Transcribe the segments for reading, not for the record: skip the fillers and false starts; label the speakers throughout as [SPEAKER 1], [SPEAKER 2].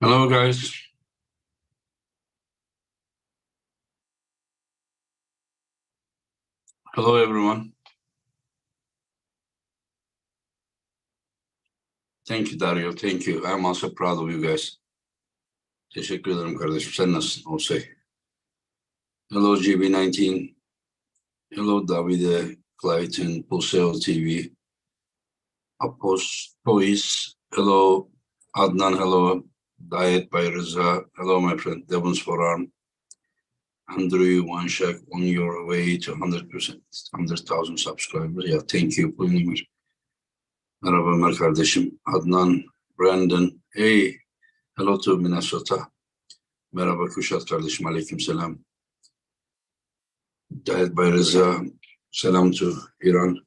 [SPEAKER 1] Hello, guys. Hello, everyone. Thank you, Dario. Thank you. I'm also proud of you guys. Teşekkür ederim kardeşim. Sen nasılsın? Olsay. Hello, GB19. Hello, Davide, Clayton, Pulseo TV. Apostois. Hello, Adnan. Hello, Diet by Reza. Hello, my friend. Devon's Forearm. Andrew, one check on your way to 100%, 100,000 subscribers. Yeah, thank you. Merhaba Ömer kardeşim. Adnan, Brandon. Hey, hello to Minnesota. Merhaba Kuşat kardeşim. Aleykümselam. Diet by Reza. Selam to Iran.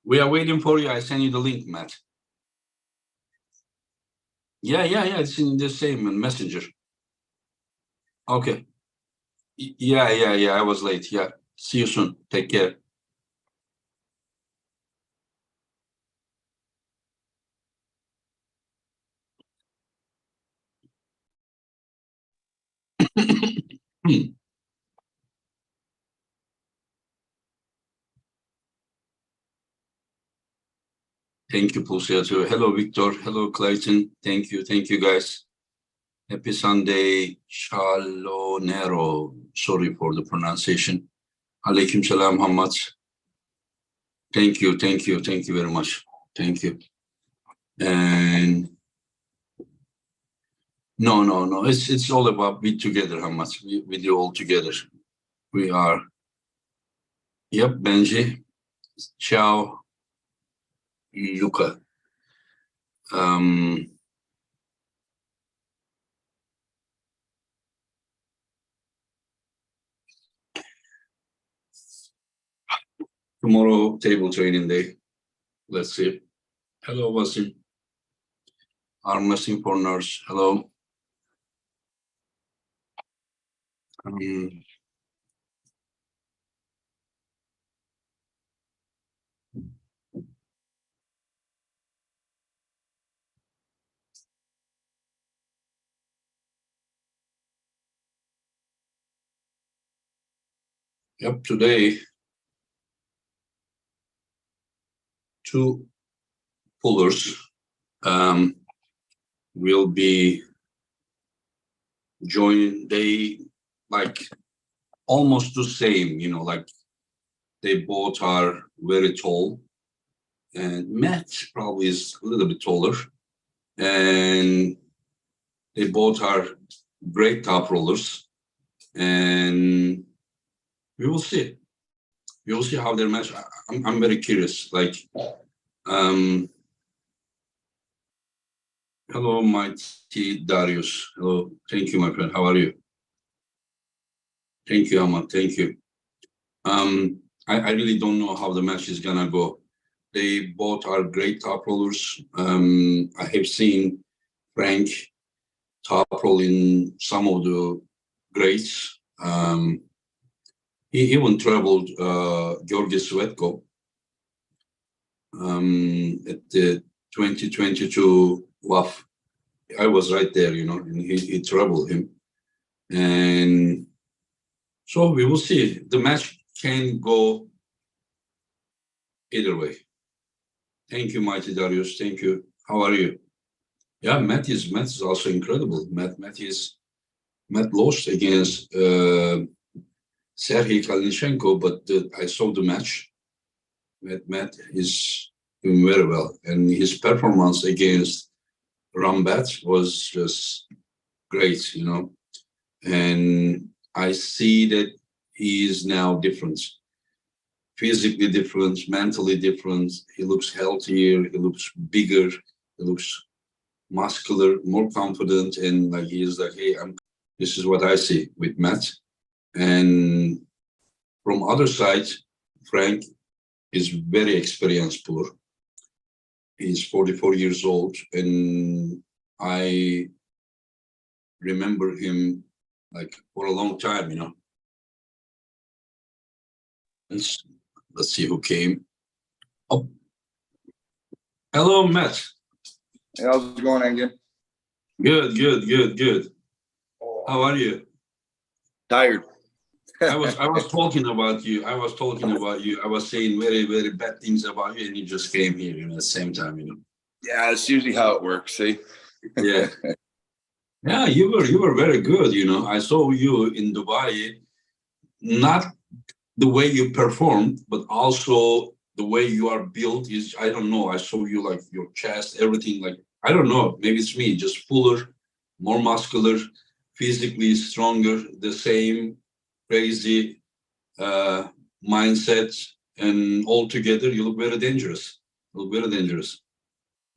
[SPEAKER 1] We are waiting for you. I sent you the link, Matt. Yeah. It's in the same messenger. Okay. Yeah. I was late. Yeah. See you soon. Take care. Thank you, Pulsea. Hello, Victor. Hello, Clayton. Thank you, guys. Happy Sunday, Shalonero. Sorry for the pronunciation. Alaikum salam, Hamad. Thank you very much. Thank you. And no. It's all about we together, Hamad. We do all together. We are. Yep, Benji. Ciao, Luca. Tomorrow, table training day. Let's see. Hello, Wasim. Arm wrestling for nurse. Hello. Yep, today, 2 pullers will be joining. They like almost the same, like they both are very tall. And Matt probably is a little bit taller. And they both are great top rollers. And we will see. We will see how their match. I'm very curious. Like, hello, Mighty Darius. Hello. Thank you, my friend. How are you? Thank you, Ahmad. Thank you. I really don't know how the match is gonna go. They both are great top rollers. I have seen Frank top roll in some of the greats. He even traveled Georgi Svetko. at the 2022 WAF. I was right there, you know, and he troubled him. And so we will see. The match can go either way. Thank you, Mighty Darius. Thank you. How are you? Yeah, Matt is also incredible. Matt lost against Sergey Kalinichenko, but I saw the match. Matt is doing very well, and his performance against Rambat was just great, you know. And I see that he is now different, physically different, mentally different. He looks healthier, he looks bigger, he looks muscular, more confident, and like he is like, hey, this is what I see with Matt. And from other side, Frank is very experienced puller. He's 44 years old, and I remember him like for a long time, you know. Let's see who came. Oh, hello, Matt.
[SPEAKER 2] Hey, how's it going, Engin?
[SPEAKER 1] Good. How are you?
[SPEAKER 2] Tired.
[SPEAKER 1] I was talking about you. I was saying very bad things about you, and you just came here, you know, at the same time, you know.
[SPEAKER 2] Yeah, that's usually how it works. See.
[SPEAKER 1] Yeah. Yeah, you were very good, you know. I saw you in Dubai, not the way you performed, but also the way you are built is, I don't know. I saw you like your chest, everything, like, I don't know, maybe it's me, just fuller, more muscular, physically stronger, the same crazy mindset, and all together you look very dangerous.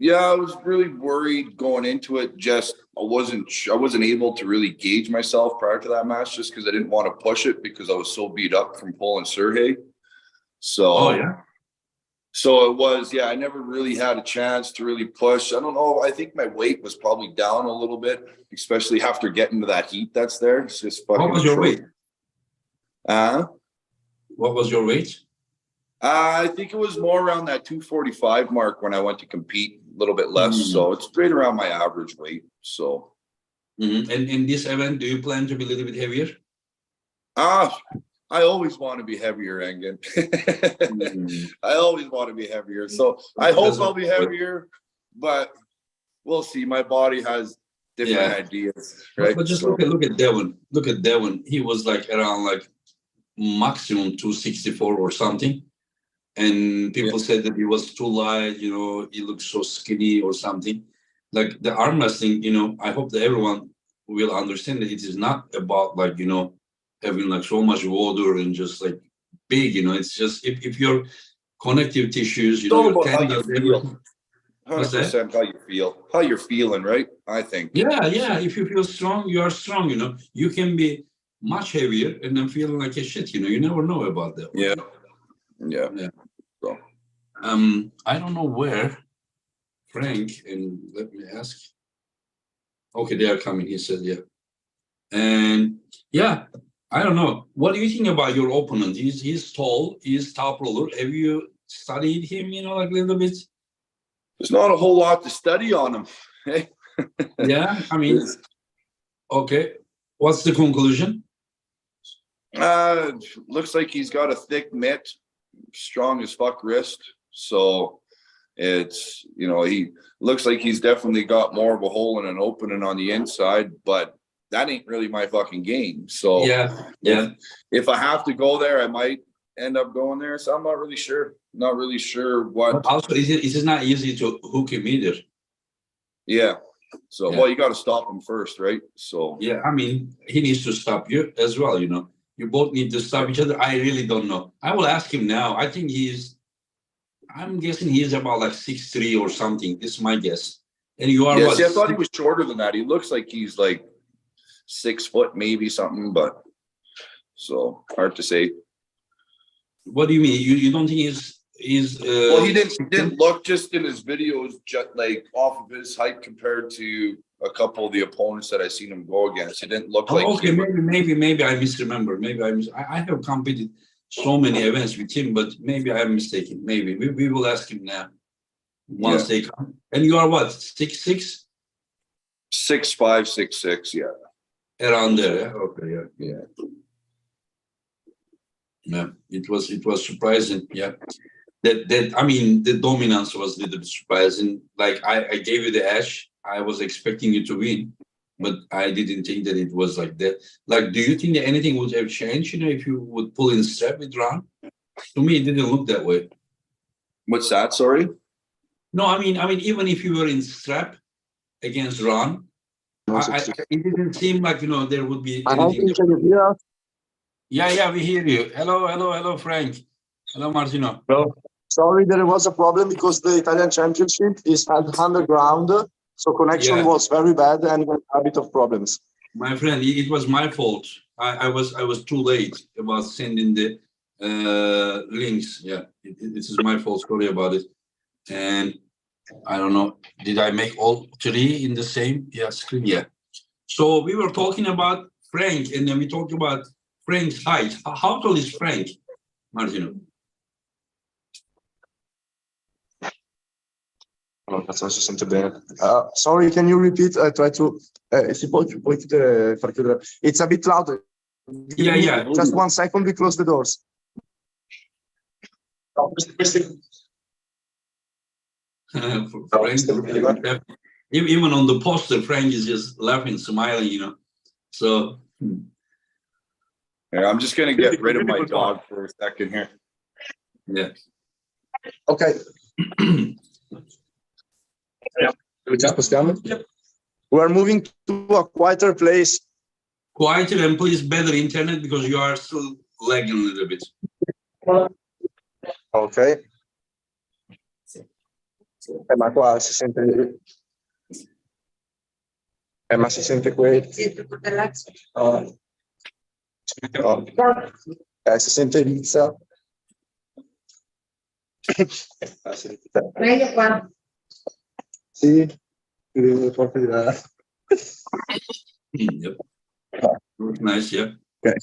[SPEAKER 2] Yeah, I was really worried going into it. Just I wasn't able to really gauge myself prior to that match, just because I didn't want to push it because I was so beat up from pulling Sergey. So,
[SPEAKER 1] oh yeah.
[SPEAKER 2] So it was, yeah, I never really had a chance to really push. I don't know. I think my weight was probably down a little bit, especially after getting to that heat that's there. It's just fucking.
[SPEAKER 1] What was your weight? What was your weight?
[SPEAKER 2] I think it was more around that 245 mark when I went to compete, a little bit less. So it's right around my average weight. So.
[SPEAKER 1] And in this event, do you plan to be a little bit heavier?
[SPEAKER 2] I always want to be heavier, Engin. I always want to be heavier. So I hope I'll be heavier, but we'll see. My body has different ideas, right?
[SPEAKER 1] But just look at Devon. Look at Devon. He was like around like maximum 264 or something. And people said that he was too light, you know, he looks so skinny or something. Like the arm wrestling, you know, I hope that everyone will understand that it is not about like, you know, having like so much water and just like big, you know, it's just if your connective tissues, you know, your tendons,
[SPEAKER 2] 100% how you're feeling, right? I think.
[SPEAKER 1] Yeah. If you feel strong, you are strong, you know. You can be much heavier and then feeling like a shit, you know. You never know about that.
[SPEAKER 2] Yeah.
[SPEAKER 1] So, I don't know where Frank, and let me ask. Okay, they are coming. He said, yeah. And yeah, I don't know. What do you think about your opponent? He's tall, he's top roller. Have you studied him, you know, like a little bit?
[SPEAKER 2] There's not a whole lot to study on him. Hey.
[SPEAKER 1] Yeah, I mean, okay. What's the conclusion?
[SPEAKER 2] Looks like he's got a thick mitt, strong as fuck wrist. So it's, you know, he looks like he's definitely got more of a hole and an opening on the inside, but that ain't really my fucking game. So
[SPEAKER 1] yeah.
[SPEAKER 2] If I have to go there, I might end up going there. So I'm not really sure. Not really sure what.
[SPEAKER 1] But also, it is not easy to hook him either.
[SPEAKER 2] Yeah. So, well, you got to stop him first, right? So.
[SPEAKER 1] Yeah, I mean, he needs to stop you as well, you know. You both need to stop each other. I really don't know. I will ask him now. I think I'm guessing he's about like 6'3" or something. This is my guess. And you are
[SPEAKER 2] what? See, I thought he was shorter than that. He looks like he's like 6 foot, maybe something, but so hard to say.
[SPEAKER 1] What do you mean? You don't think he's
[SPEAKER 2] well, he didn't look just in his videos just like off of his height compared to a couple of the opponents that I seen him go against. It didn't look like.
[SPEAKER 1] Okay, maybe I misremember. I have competed so many events with him, but maybe I am mistaken. Maybe we will ask him now. once they come. And you are what, 6'6"?
[SPEAKER 2] 6'5", 6'6", yeah.
[SPEAKER 1] Around there, yeah? Okay, yeah.
[SPEAKER 2] Yeah.
[SPEAKER 1] Yeah, it was surprising, yeah. That I mean, the dominance was a little bit surprising. Like I gave you the edge. I was expecting you to win, but I didn't think that it was like that. Like, do you think that anything would have changed, if you would pull in strap with Ron? To me, it didn't look that way.
[SPEAKER 2] What's that, sorry?
[SPEAKER 1] No, I mean, even if you were in strap against Ron, it didn't seem like, there would be anything. Yeah, we hear you. Hello, Frank. Hello, Martino.
[SPEAKER 3] No, sorry, there was a problem because the Italian Championship is held underground, so connection was very bad and a bit of problems.
[SPEAKER 1] My friend, it was my fault. I was too late about sending the links. Yeah, it is my fault. Sorry about it. And I don't know, did I make all three in the same screen? Yeah. So we were talking about Frank, and then we talked about Frank's height. How tall is Frank, Martino?
[SPEAKER 3] Non si sente bene. Sorry, can you repeat? I try to. Puoi far chiudere. It's a bit loud.
[SPEAKER 1] Yeah.
[SPEAKER 3] Just 1 second, we close the doors.
[SPEAKER 1] Frank, even on the poster, Frank is just laughing, smiling, So.
[SPEAKER 2] Yeah, I'm just gonna get rid of my dog for a second here.
[SPEAKER 1] Yeah.
[SPEAKER 3] Okay. We're moving to a quieter place.
[SPEAKER 1] Quieter and please better internet because you are still lagging a little bit.
[SPEAKER 3] Ok. Ma qua si sente. Ma si sente qui. Si sente Lizza.
[SPEAKER 4] Meglio qua.
[SPEAKER 3] Sì, forse di là.
[SPEAKER 1] Yep. Nice, yeah.
[SPEAKER 3] Okay.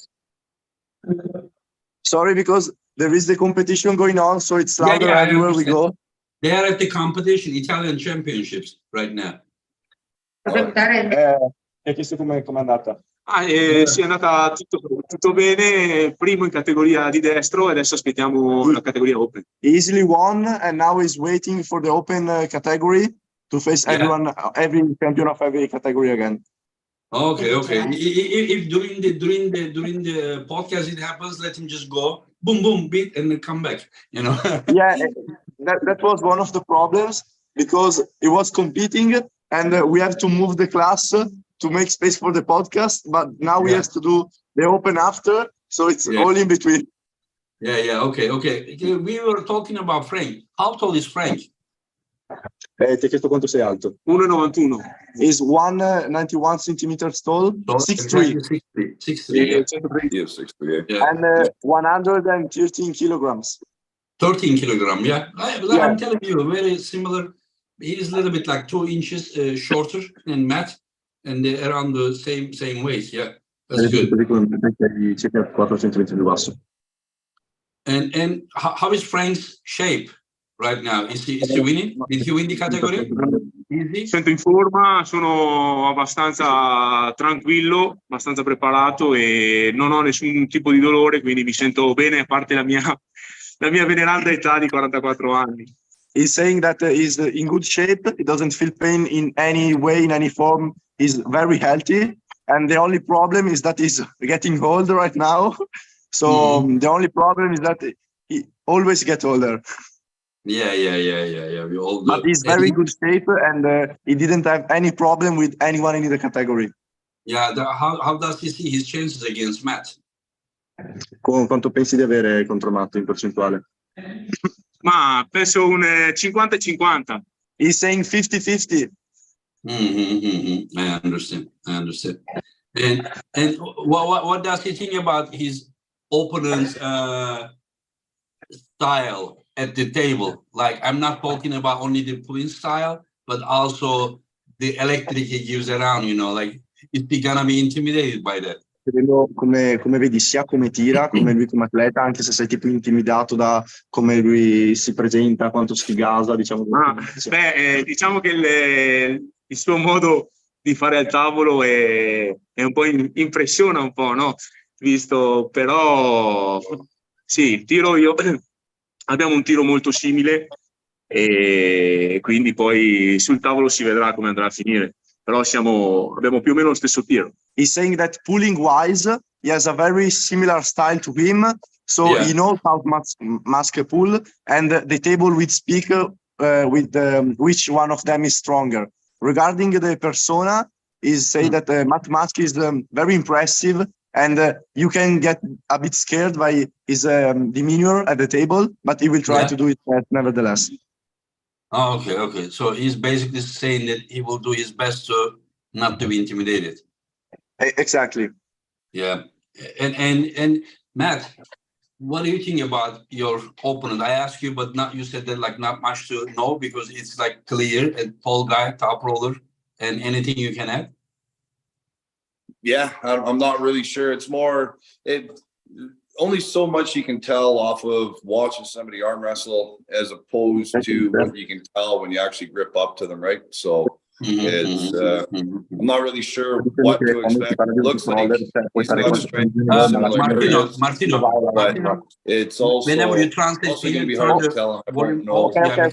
[SPEAKER 3] Sorry, because there is the competition going on, so it's louder everywhere we go.
[SPEAKER 1] They are at the competition, Italian Championships right now.
[SPEAKER 3] Hai chiesto come è andata?
[SPEAKER 5] Sì, è andata tutto bene, primo in categoria di destro e adesso aspettiamo la categoria Open.
[SPEAKER 3] He easily won and now he's waiting for the Open category to face everyone, every champion of every category again.
[SPEAKER 1] Okay. If during the podcast it happens, let him just go boom beat and then come back.
[SPEAKER 3] Yeah, that was one of the problems because he was competing and we have to move the class to make space for the podcast. But now we have to do the Open after, so it's all in between.
[SPEAKER 1] Yeah. Okay. We were talking about Frank. How tall is Frank?
[SPEAKER 3] Ti ho chiesto quanto sei alto.
[SPEAKER 5] 1,91.
[SPEAKER 3] Is 191 centimeters tall, 6'3".
[SPEAKER 1] 6'3".
[SPEAKER 2] Yeah, 6'3".
[SPEAKER 1] Yeah.
[SPEAKER 3] And 113 kilograms.
[SPEAKER 1] 13 kilogram. Yeah. I'm telling you, very similar. He's a little bit like 2 inches shorter than Matt, and they're around the same weight. Yeah, that's good. And how is Frank's shape right now? Is he winning? Did he win the category?
[SPEAKER 5] Sento in forma, sono abbastanza tranquillo, abbastanza preparato e non ho nessun tipo di dolore, quindi mi sento bene, a parte la mia veneranda età di 44 anni.
[SPEAKER 3] He's saying that he's in good shape. He doesn't feel pain in any way, in any form. He's very healthy. And the only problem is that he's getting older right now. So the only problem is that he always gets older.
[SPEAKER 1] Yeah. We all do.
[SPEAKER 3] But he's very good shape and he didn't have any problem with anyone in the category.
[SPEAKER 1] Yeah, how does he see his chances against Matt?
[SPEAKER 3] Quanto pensi di avere contro Matt in percentuale?
[SPEAKER 5] Ma penso un 50-50.
[SPEAKER 3] He's saying 50-50.
[SPEAKER 1] I understand. And what does he think about his opponent's style at the table? Like, I'm not talking about only the pulling style, but also the electric he gives around. Like, is he gonna be intimidated by that?
[SPEAKER 3] vedendo come vedi sia come tira, come lui come atleta, anche se sei tipo intimidato da come lui si presenta, quanto si gasa, diciamo.
[SPEAKER 5] Diciamo che il suo modo di fare al tavolo è un po' impressiona un po', no? Visto, però sì, il tiro abbiamo un tiro molto simile e quindi poi sul tavolo si vedrà come andrà a finire. Però abbiamo più o meno lo stesso tiro.
[SPEAKER 3] He's saying that pulling wise, he has a very similar style to him. So
[SPEAKER 1] Yeah.
[SPEAKER 3] he knows how Musk pull, and the table will speak with which one of them is stronger. Regarding the persona, is say that Matt Musk is very impressive, and you can get a bit scared by his demeanor at the table, but he will try to do it nevertheless.
[SPEAKER 1] Oh, okay. So he's basically saying that he will do his best to not to be intimidated.
[SPEAKER 3] Exactly.
[SPEAKER 1] Yeah. And Matt, what do you think about your opponent? I asked you, but you said that like not much to know because it's like clear and tall guy, top roller, and anything you can add?
[SPEAKER 2] Yeah, I'm not really sure. It's more only so much you can tell off of watching somebody arm wrestle as opposed to what you can tell when you actually grip up to them, right? So it's I'm not really sure what to expect. It looks like he's got strength
[SPEAKER 1] Martino,
[SPEAKER 2] but it's also
[SPEAKER 1] whenever you translate,
[SPEAKER 2] also going to be hard to tell. I don't know.
[SPEAKER 3] Okay.
[SPEAKER 1] I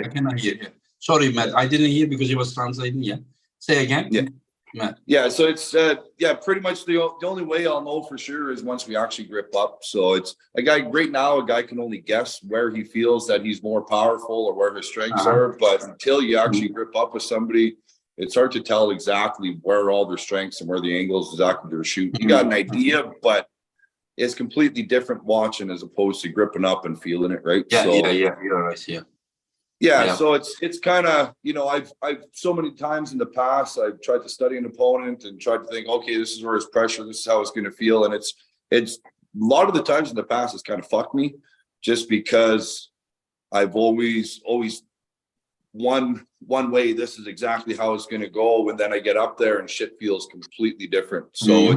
[SPEAKER 1] cannot hear. Yeah. Sorry, Matt. I didn't hear because he was translating. Yeah. Say again.
[SPEAKER 2] Yeah.
[SPEAKER 1] Matt.
[SPEAKER 2] Yeah, so it's pretty much the only way I'll know for sure is once we actually grip up. So it's a guy can only guess where he feels that he's more powerful or where his strengths are, but until you actually grip up with somebody, it's hard to tell exactly where all their strengths and where the angles exactly they're shooting. You got an idea, but it's completely different watching as opposed to gripping up and feeling it, right?
[SPEAKER 1] Yeah, you're right.
[SPEAKER 2] Yeah, so it's kind of, I've so many times in the past, I've tried to study an opponent and tried to think, okay, this is where his pressure, this is how it's going to feel. And it's a lot of the times in the past, it's kind of fucked me just because I've always one way, this is exactly how it's going to go. And then I get up there and shit feels completely different. So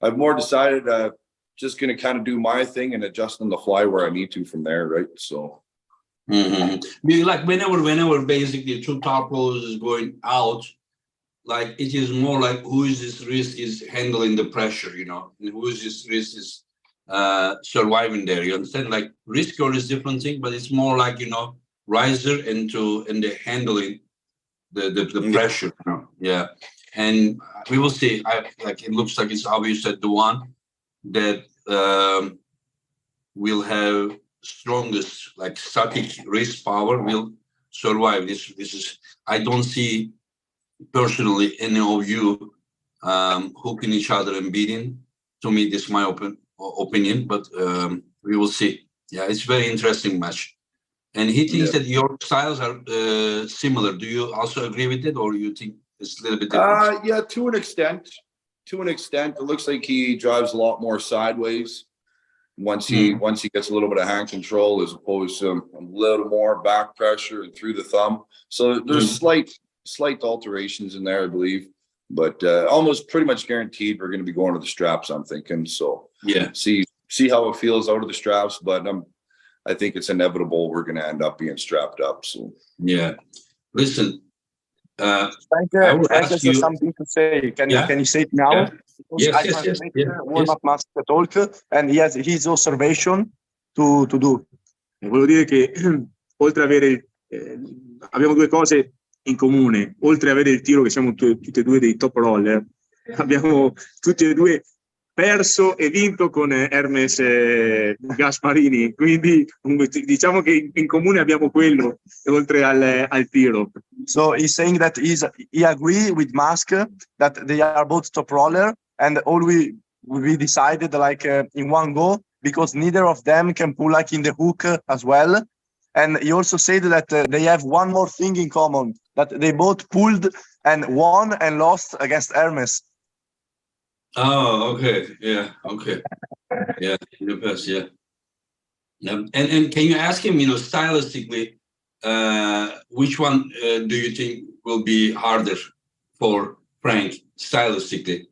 [SPEAKER 2] I've more decided just going to kind of do my thing and adjust on the fly where I need to from there. Right. So.
[SPEAKER 1] Like whenever basically two top rollers is going out, like it is more like who is this wrist is handling the pressure, and who is this wrist is surviving there. You understand? Like wrist curl is different thing, but it's more like riser and the handling the pressure. Yeah, and we will see. It looks like it's obvious that the one that will have strongest like static wrist power will survive. This is I don't see personally any of you hooking each other and beating. To me, this is my opinion, but we will see. Yeah, it's very interesting match. And he thinks that your styles are similar. Do you also agree with it, or you think it's a little bit different?
[SPEAKER 2] Yeah, to an extent. It looks like he drives a lot more sideways once he gets a little bit of hand control as opposed to a little more back pressure and through the thumb. So there's slight alterations in there, I believe, but almost pretty much guaranteed we're going to be going to the straps, I'm thinking. So
[SPEAKER 1] yeah,
[SPEAKER 2] see how it feels out of the straps, but I think it's inevitable we're going to end up being strapped up. So
[SPEAKER 1] yeah, listen.
[SPEAKER 3] Frank has something to say. Can you say it now?
[SPEAKER 1] Yeah. Yes.
[SPEAKER 3] Warm-up master talk, and he has his observation to do.
[SPEAKER 5] Volevo dire che oltre ad avere abbiamo due cose in comune, oltre ad avere il tiro che siamo tutti e due dei top roller, abbiamo tutti e due perso e vinto con Hermes Gasparini, quindi diciamo che in comune abbiamo quello oltre al tiro.
[SPEAKER 3] So he's saying that he agree with Musk that they are both top roller, and all we decided in one go because neither of them can pull like in the hook as well. And he also said that they have one more thing in common, that they both pulled and won and lost against Hermes.
[SPEAKER 1] Oh, okay. Yeah. Okay. Yeah. In the past, yeah. And can you ask him, stylistically, which one do you think will be harder for Frank stylistically?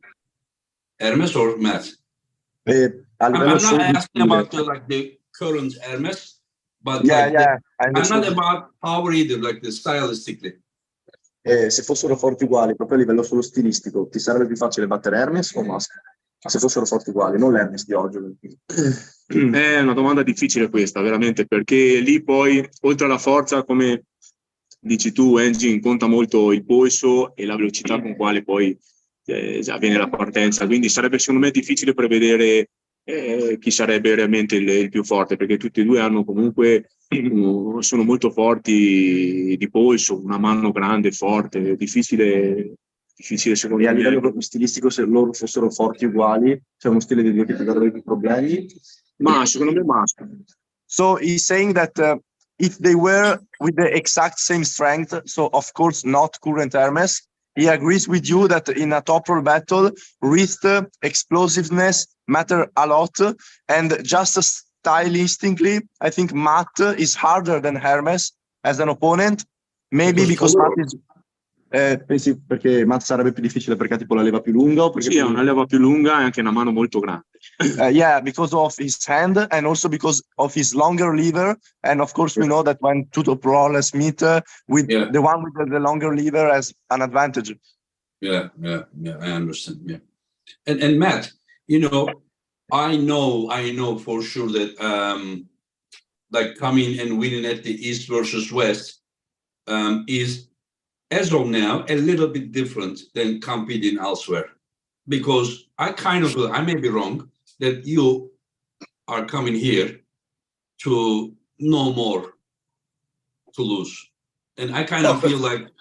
[SPEAKER 1] Hermes or Matt?
[SPEAKER 3] A livello
[SPEAKER 1] I'm not
[SPEAKER 3] solo
[SPEAKER 1] asking
[SPEAKER 3] maschile.
[SPEAKER 1] about like the current Hermes, but
[SPEAKER 3] Yeah,
[SPEAKER 1] like
[SPEAKER 3] yeah, I
[SPEAKER 1] I'm not
[SPEAKER 3] understood.
[SPEAKER 1] about power either, like the stylistically.
[SPEAKER 3] Se fossero forti uguali, proprio a livello solo stilistico, ti sarebbe più facile battere Hermes o Musk? Se fossero forti uguali, non l'Hermes di oggi.
[SPEAKER 5] È una domanda difficile questa, veramente, perché lì poi, oltre alla forza, come dici tu, Engine, conta molto il polso e la velocità con quale poi avviene la partenza. Quindi sarebbe secondo me difficile prevedere chi sarebbe realmente il più forte, perché tutti e due hanno comunque sono molto forti di polso, una mano grande, forte, difficile secondo
[SPEAKER 3] E a
[SPEAKER 5] me.
[SPEAKER 3] livello proprio stilistico, se loro fossero forti uguali, c'è uno stile di due che ti darebbe più problemi.
[SPEAKER 5] Ma secondo me Musk.
[SPEAKER 3] So he's saying that if they were with the exact same strength, so of course not current Hermes, he agrees with you that in a top roll battle, wrist explosiveness matter a lot, and just stylistically, I think Matt is harder than Hermes as an opponent, maybe because Matt is. Pensi perché Matt sarebbe più difficile perché ha tipo la leva più lunga o perché
[SPEAKER 5] Sì, ha una leva più lunga e anche una mano molto grande.
[SPEAKER 3] Yeah, because of his hand and also because of his longer lever. And of course, we know that when two top rollers meet, with the one with the longer lever has an advantage.
[SPEAKER 1] Yeah, I understand. Yeah, and Matt, you know, I know for sure that like coming and winning at the East versus West is, as of now, a little bit different than competing elsewhere, because I may be wrong, that you are coming here to know more, to lose, and I kind of feel like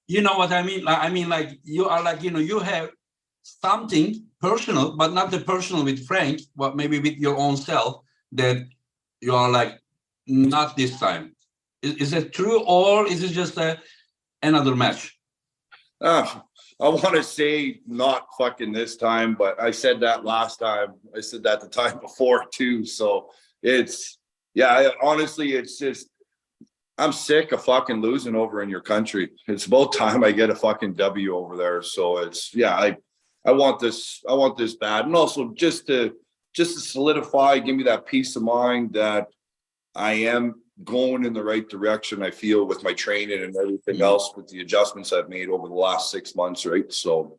[SPEAKER 1] you know what I mean. I mean, like you are like, you know, you have something personal, but not the personal with Frank, but maybe with your own self, that you are like, not this time. Is that true, or is it just another match?
[SPEAKER 2] I want to say not fucking this time, but I said that last time. I said that the time before too. So it's, yeah, honestly, it's just, I'm sick of fucking losing over in your country. It's about time I get a fucking W over there. So it's, yeah, I want this bad. And also just to solidify, give me that peace of mind that I am going in the right direction. I feel with my training and everything else, with the adjustments I've made over the last 6 months. Right. So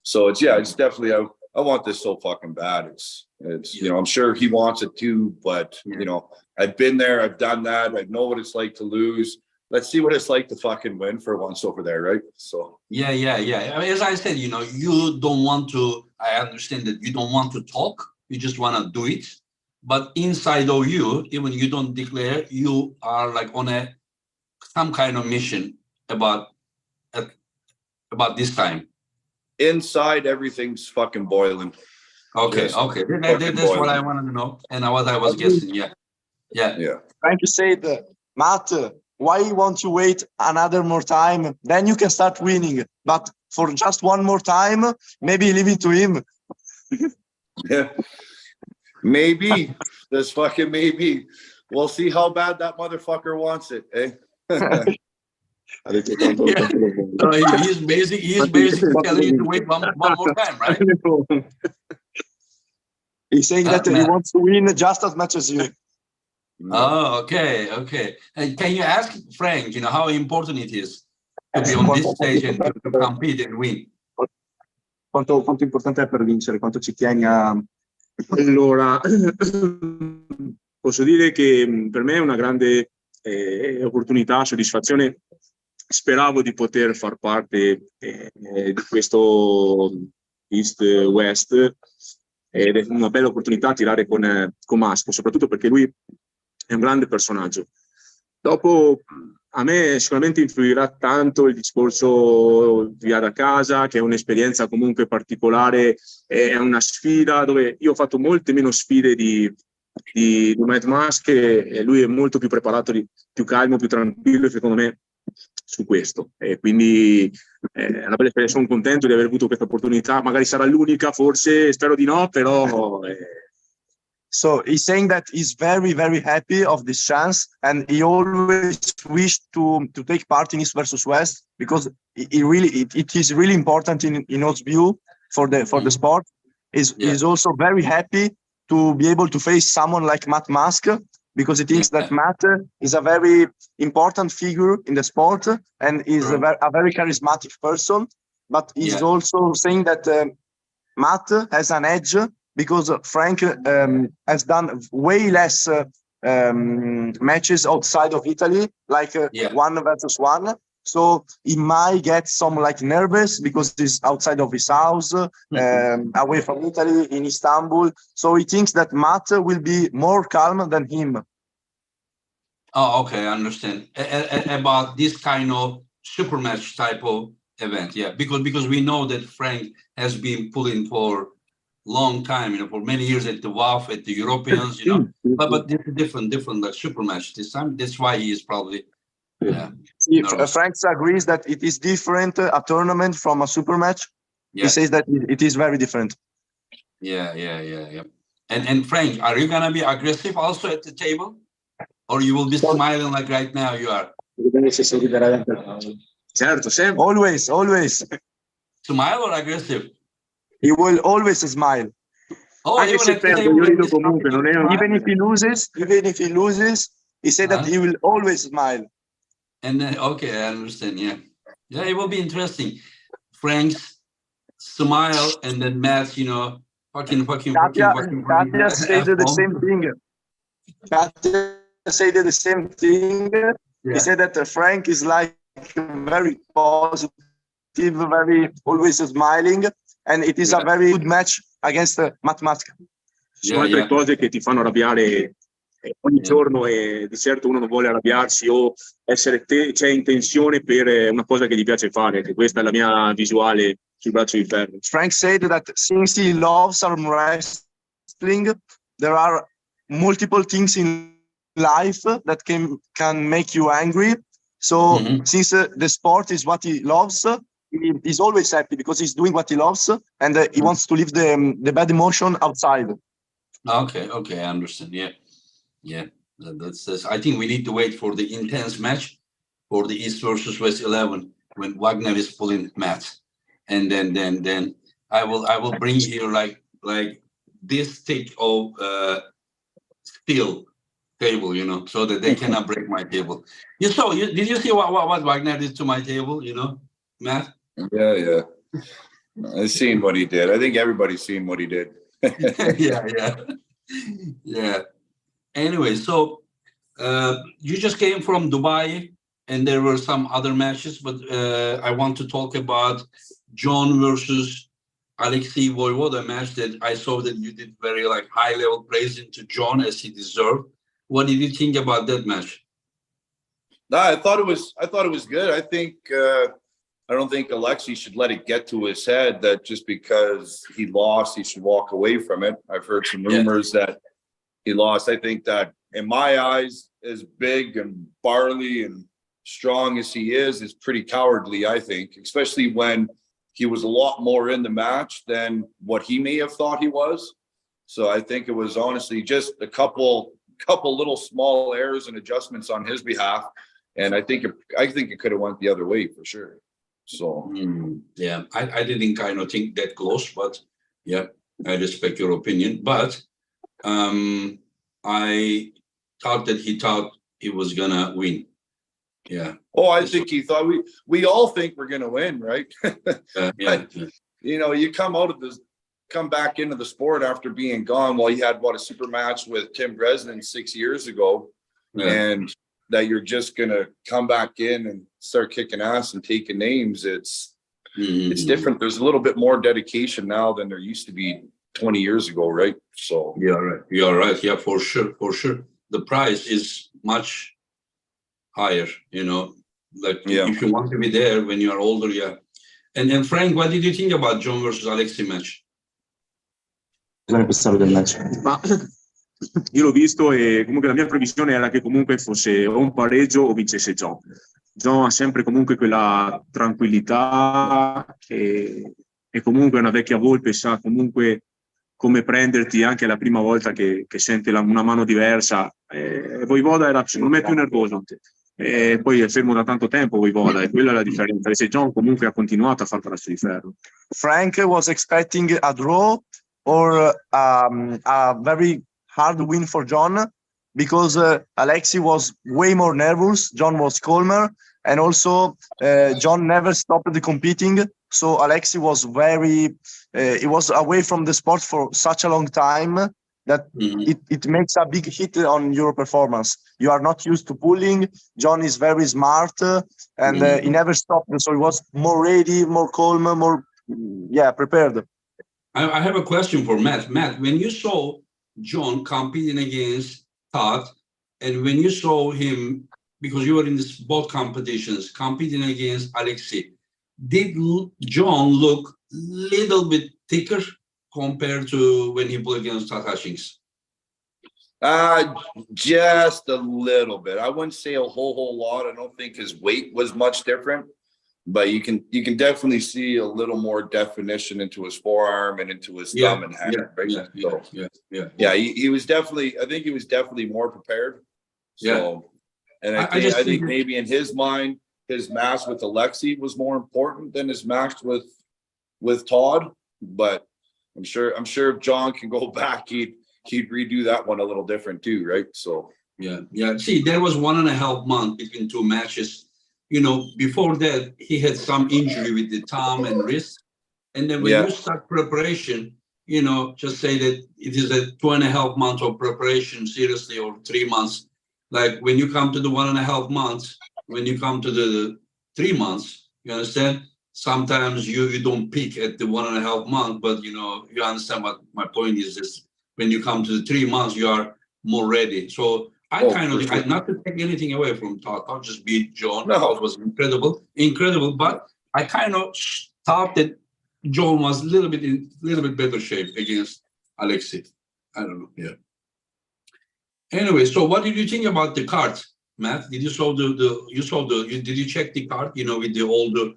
[SPEAKER 2] it's, yeah, it's definitely, I want this so fucking bad. It's, you know, I'm sure he wants it too, but you know, I've been there, I've done that. I know what it's like to lose. Let's see what it's like to fucking win for once over there. Right. So.
[SPEAKER 1] Yeah. I mean, as I said, you know, you don't want to, I understand that you don't want to talk. You just want to do it. But inside of you, even you don't declare, you are like on some kind of mission about this time.
[SPEAKER 2] Inside, everything's fucking boiling.
[SPEAKER 1] Okay. That's what I wanted to know, and what I was guessing. Yeah.
[SPEAKER 3] Trying to say that, Matt, why you want to wait another more time? Then you can start winning. But for just one more time, maybe leave it to him.
[SPEAKER 2] Yeah. Maybe. This fucking maybe. We'll see how bad that motherfucker wants it, eh?
[SPEAKER 1] So he's basically telling you to wait one more time, right?
[SPEAKER 3] He's saying that he wants to win just as much as you.
[SPEAKER 1] Oh, okay. And can you ask Frank, you know, how important it is to be on this stage and to compete and win?
[SPEAKER 3] Quanto importante è per vincere? Quanto ci tieni a...
[SPEAKER 5] Allora, posso dire che per me è una grande opportunità, soddisfazione. Speravo di poter far parte di questo East-West ed è una bella opportunità tirare con Masco, soprattutto perché lui è un grande personaggio. Dopo, a me sicuramente influirà tanto il discorso via da casa, che è un'esperienza comunque particolare, è una sfida dove io ho fatto molte meno sfide di Matt Musk e lui è molto più preparato, più calmo, più tranquillo, secondo me, su questo. E quindi è una bella esperienza, sono contento di aver avuto questa opportunità, magari sarà l'unica, forse, spero di no, però
[SPEAKER 3] So he's saying that he's very, very happy of this chance, and he always wished to take part in East versus West, because it is really important in his view for the sport. He's also very happy to be able to face someone like Matt Musk, because he thinks that Matt is a very important figure in the sport and is a very charismatic person. But he's also saying that Matt has an edge, because Frank has done way less matches outside of Italy, like 1 versus 1. So he might get some like nervous because he's outside of his house, away from Italy, in Istanbul. So he thinks that Matt will be more calm than him.
[SPEAKER 1] Oh, okay, I understand. About this kind of super match type of event, because we know that Frank has been pulling for long time, for many years at the WAF, at the Europeans, but this is different like super match this time. That's why he is probably
[SPEAKER 3] Frank agrees that it is different, a tournament from a super match. He says that it is very different.
[SPEAKER 1] Yeah. And Frank, are you gonna be aggressive also at the table, or you will be smiling like right now you are?
[SPEAKER 3] Always.
[SPEAKER 1] Smile or aggressive?
[SPEAKER 3] He will always smile.
[SPEAKER 1] Oh, even
[SPEAKER 3] if he loses, he said that he will always smile.
[SPEAKER 1] And then, okay, I understand. Yeah, it will be interesting. Frank's smile, and then Matt's, fucking.
[SPEAKER 3] Katya said the same thing. Katya said the same thing. He said that Frank is like very positive, very always smiling, and it is a very good match against Matt Musk.
[SPEAKER 5] Sono altre cose che ti fanno arrabbiare ogni giorno, e di certo uno non vuole arrabbiarsi o essere c'è in tensione per una cosa che gli piace fare, che questa è la mia visuale sul braccio di ferro.
[SPEAKER 3] Frank said that since he loves arm wrestling, there are multiple things in life that can make you angry. So since the sport is what he loves, he's always happy because he's doing what he loves, and he wants to leave the bad emotion outside.
[SPEAKER 1] Okay, I understand. Yeah. That's. I think we need to wait for the intense match for the East versus West 11 when Wagner is pulling Matt, and then I will bring here like this thick of steel table, so that they cannot break my table. Did you see what Wagner did to my table? Matt.
[SPEAKER 2] Yeah. I've seen what he did. I think everybody's seen what he did.
[SPEAKER 1] Yeah. Anyway, so you just came from Dubai, and there were some other matches, but I want to talk about John versus Alexei Voivoda match that I saw that you did very high level praise into John as he deserved. What did you think about that match?
[SPEAKER 2] No, I thought it was good. I think I don't think Alexei should let it get to his head that just because he lost, he should walk away from it. I've heard some rumors that he lost. I think that in my eyes, as big and barley and strong as he is pretty cowardly, I think, especially when he was a lot more in the match than what he may have thought he was. So I think it was honestly just a couple little small errors and adjustments on his behalf. And I think it could have went the other way for sure. So
[SPEAKER 1] I didn't kind of think that close, but I respect your opinion. But I thought that he thought he was gonna win. Yeah.
[SPEAKER 2] Oh, I think he thought we all think we're gonna win, right? You come back into the sport after being gone. Well, you had a super match with Tim Bresnan 6 years ago, and that you're just gonna come back in and start kicking ass and taking names. It's different. There's a little bit more dedication now than there used to be 20 years ago, right? So
[SPEAKER 1] you're right. Yeah, for sure. The price is much higher, if you want to be there when you are older, And Frank, what did you think about John versus Alexei match?
[SPEAKER 5] Ma io l'ho visto, e comunque la mia previsione era che comunque fosse o un pareggio o vincesse John. John ha sempre comunque quella tranquillità e comunque una vecchia volpe, sa comunque come prenderti anche la prima volta che sente una mano diversa. Voivoda era secondo me più nervoso, poi è fermo da tanto tempo Voivoda, e quella è la differenza. E se John comunque ha continuato a fare braccio di ferro.
[SPEAKER 3] Frank was expecting a draw or a very hard win for John, because Alexi was way more nervous, John was calmer, and also John never stopped competing. So Alexi was he was away from the sport for such a long time that it makes a big hit on your performance. You are not used to pulling. John is very smart, and he never stopped. So he was more ready, more calm, more prepared.
[SPEAKER 1] I have a question for Matt. Matt, when you saw John competing against Todd, and when you saw him, because you were in both competitions, competing against Alexi, did John look a little bit thicker compared to when he played against Todd Hutchings?
[SPEAKER 2] Just a little bit. I wouldn't say a whole lot. I don't think his weight was much different, but you can definitely see a little more definition into his forearm and into his thumb and hand. He was definitely. I think he was definitely more prepared. So, and I think maybe in his mind, his match with Alexi was more important than his match with Todd. But I'm sure if John can go back, he'd redo that one a little different too, right? So
[SPEAKER 1] yeah. See, there was 1.5 months between two matches. You know, before that, he had some injury with the thumb and wrist. And then when you start preparation, you know, just say that it is a 2.5 months of preparation, seriously, or 3 months. Like when you come to the 1.5 months, when you come to the 3 months, you understand? Sometimes you don't peak at the 1.5 months, but you know, you understand what my point is. This when you come to the 3 months, you are more ready. So I not to take anything away from Todd. I'll just beat John.
[SPEAKER 2] No.
[SPEAKER 1] It was incredible. But I kind of thought that John was a little bit better shape against Alexi. I don't know. Yeah. Anyway, so what did you think about the card, Matt? Did you saw did you check the card? You know, with the older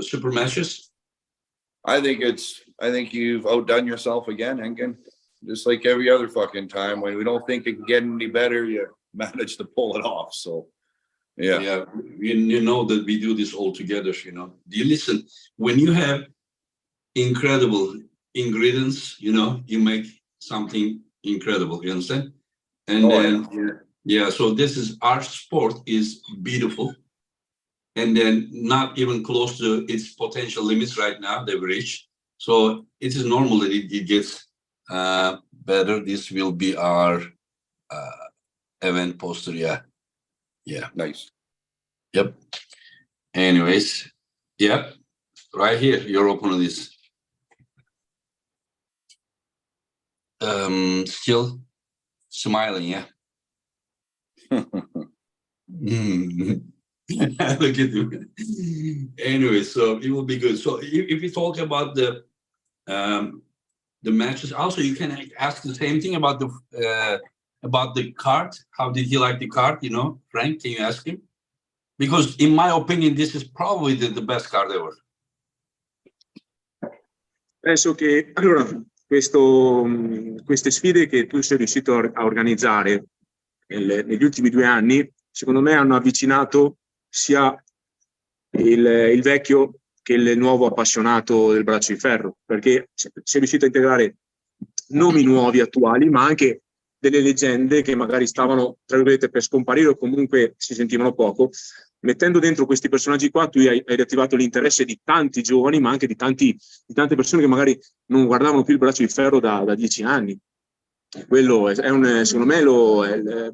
[SPEAKER 1] super matches.
[SPEAKER 2] I think you've outdone yourself again, Henkin. Just like every other fucking time, when we don't think it can get any better, you manage to pull it off. So, yeah.
[SPEAKER 1] You know that we do this all together. You know, do you listen? When you have incredible ingredients, you know, you make something incredible. You understand? And so this is our sport is beautiful, and then not even close to its potential limits right now. They've reached. So it is normal that it gets better. This will be our event poster. Yeah.
[SPEAKER 2] Nice.
[SPEAKER 1] Yep. Anyways, yep. Right here, your opponent is still smiling. Yeah. Look at him. Anyway, so it will be good. So if we talk about the matches, also you can ask the same thing about the card. How did he like the card? You know, Frank, can you ask him? Because in my opinion, this is probably the best card ever.
[SPEAKER 5] Penso che allora queste sfide che tu sei riuscito a organizzare negli ultimi 2 anni, secondo me hanno avvicinato sia il vecchio che il nuovo appassionato del braccio di ferro, perché sei riuscito a integrare nomi nuovi, attuali, ma anche delle leggende che magari stavano, tra virgolette, per scomparire o comunque si sentivano poco. Mettendo dentro questi personaggi qua, tu hai riattivato l'interesse di tanti giovani, ma anche di tante persone che magari non guardavano più il braccio di ferro da 10 anni. Quello secondo me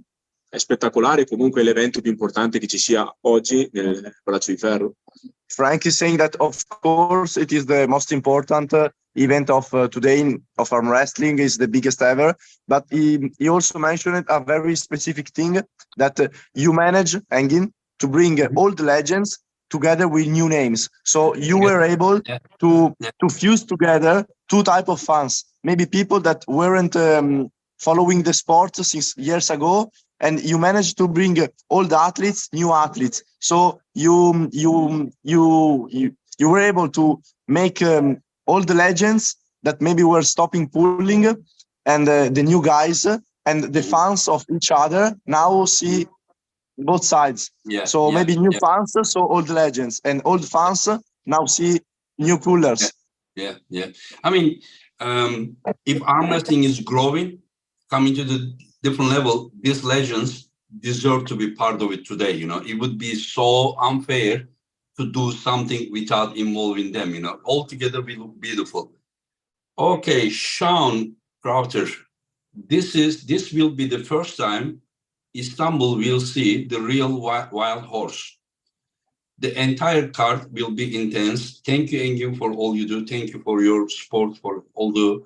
[SPEAKER 5] è spettacolare, comunque è l'evento più importante che ci sia oggi nel braccio di ferro.
[SPEAKER 3] Frank is saying that, of course, it is the most important event of today of arm wrestling, is the biggest ever. But he also mentioned a very specific thing that you manage, Engin, to bring old legends together with new names. So you were able to fuse together 2 types of fans, maybe people that weren't following the sport since years ago, and you managed to bring old athletes, new athletes. So you were able to make all the legends that maybe we're stopping pulling, and the new guys and the fans of each other now see both sides.
[SPEAKER 1] Yeah.
[SPEAKER 3] So
[SPEAKER 1] yeah,
[SPEAKER 3] maybe new
[SPEAKER 1] yeah,
[SPEAKER 3] fans saw old legends, and old fans now see new pullers.
[SPEAKER 1] yeah, yeah. I mean, if arm wrestling is growing, coming to the different level, these legends deserve to be part of it today. You know, it would be so unfair to do something without involving them. You know, altogether we look beautiful. Okay, Sean Crowther, this will be the first time Istanbul will see the real wild horse. The entire card will be intense. Thank you, Engin, for all you do. Thank you for your support, for all the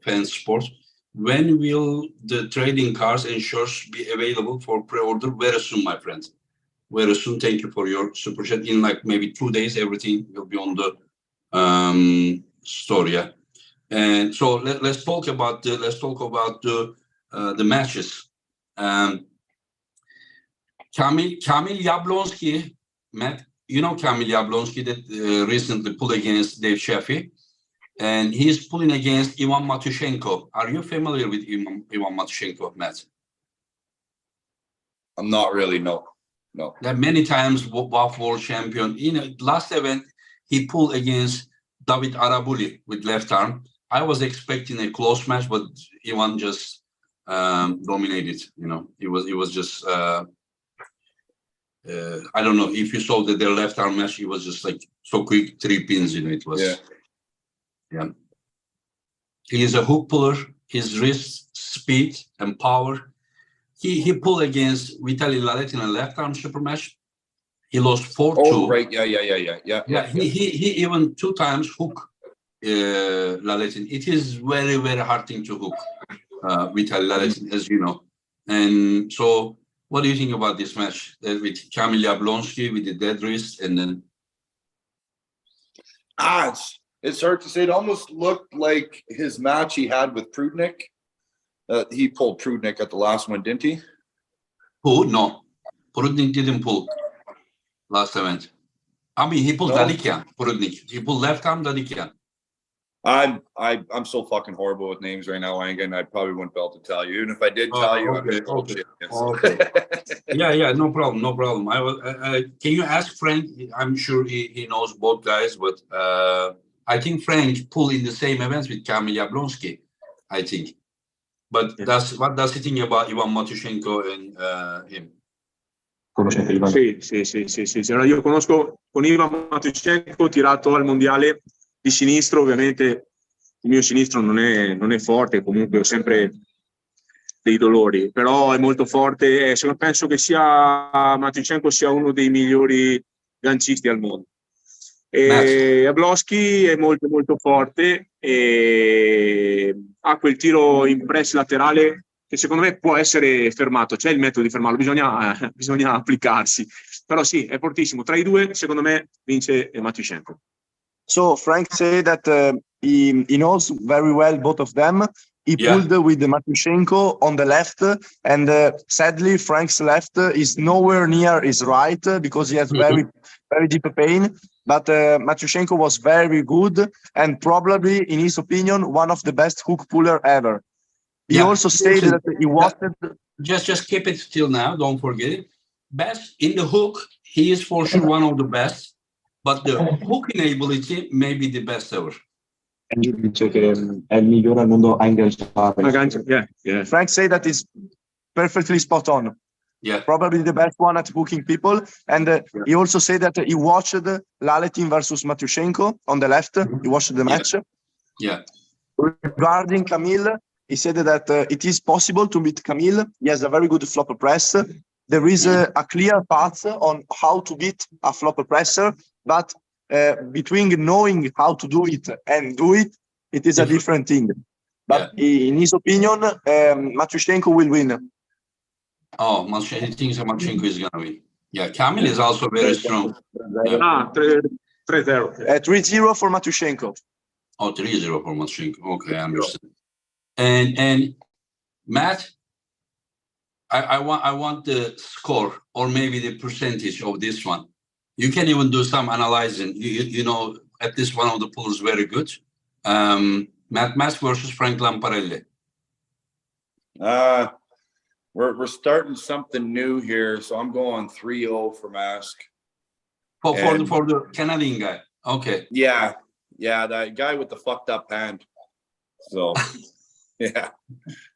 [SPEAKER 1] fans' support. When will the trading cards and shirts be available for pre-order? Very soon, my friends. Very soon. Thank you for your super chat. In like maybe 2 days, everything will be on the store. Yeah. And so let's talk about the matches. Kamil Jablonski, Matt, you know Kamil Jablonski that recently pulled against Dave Sheffy, and he's pulling against Ivan Matushenko. Are you familiar with Ivan Matushenko, Matt?
[SPEAKER 2] I'm not really, no.
[SPEAKER 1] That many times WAF world champion. You know, last event he pulled against David Arabuli with left arm. I was expecting a close match, but Ivan just dominated. You know, it was just. I don't know if you saw that their left arm match. It was just like so quick, 3 pins. You know, it was. Yeah. He is a hook puller. His wrist, speed, and power. He pulled against Vitaly Lalet in a left arm super match. He lost 4-2.
[SPEAKER 2] Oh, right. Yeah.
[SPEAKER 1] He even 2 times hook Laletin. It is very, very hard thing to hook Vitaly Laletin, as you know. And so, what do you think about this match with Kamil Jablonski with the dead wrist, and then?
[SPEAKER 2] It's hard to say. It almost looked like his match he had with Prudnik. He pulled Prudnik at the last one, didn't he?
[SPEAKER 1] Who? No. Prudnik didn't pull last event. I mean, he pulled Dadikian, Prudnik. He pulled left arm Dadikian.
[SPEAKER 2] I'm so fucking horrible with names right now, Angan. I probably wouldn't be able to tell you. Even if I did tell you, I'm just bullshit.
[SPEAKER 1] Okay. Yeah, no problem. Can you ask Frank? I'm sure he knows both guys, but I think Frank pulled in the same events with Kamil Jablonski, I think. But what does he think about Ivan Matushenko and him?
[SPEAKER 5] Sì. Allora, io conosco con Ivan Matushenko, tirato al mondiale di sinistro. Ovviamente il mio sinistro non è forte, comunque ho sempre dei dolori, però è molto forte. Penso che Matushenko sia uno dei migliori gancisti al mondo. Jablonski è molto molto forte e ha quel tiro in press laterale che secondo me può essere fermato. C'è il metodo di fermarlo, bisogna applicarsi, però sì, è fortissimo. Tra i due secondo me vince Matushenko.
[SPEAKER 3] So Frank said that he knows very well both of them. He pulled with Matushenko on the left, and sadly Frank's left is nowhere near his right because he has very deep pain. But Matushenko was very good and probably, in his opinion, one of the best hook puller ever. He also stated that he wanted.
[SPEAKER 1] Just keep it till now. Don't forget it. Best in the hook, he is for sure one of the best. But the hooking ability may be the best ever.
[SPEAKER 4] Dice che è il migliore al mondo a ingaggiare.
[SPEAKER 3] Yeah. Frank said that is perfectly spot on.
[SPEAKER 1] Yeah,
[SPEAKER 3] probably the best one at hooking people. And he also said that he watched Laletin versus Matushenko on the left. He watched the match.
[SPEAKER 1] Yeah.
[SPEAKER 3] Regarding Kamil, he said that it is possible to beat Kamil. He has a very good flopper press. There is a clear path on how to beat a flopper presser, but between knowing how to do it and do it, it is a different thing. But in his opinion, Matushenko will win.
[SPEAKER 1] Oh, he thinks Matushenko is going to win. Yeah, Kamil is also very strong.
[SPEAKER 5] 3-0.
[SPEAKER 3] 3-0 for Matushenko.
[SPEAKER 1] Oh, 3-0 for Matushenko. Okay, I understand. And Matt, I want the score or maybe the percentage of this one. You can even do some analyzing. You know, at least one of the pullers very good. Matt Mask versus Frank Lamparelli.
[SPEAKER 2] We're starting something new here, so I'm going 3-0 for Mask.
[SPEAKER 1] For the Canadian guy. Okay.
[SPEAKER 2] Yeah, that guy with the fucked up hand. So yeah,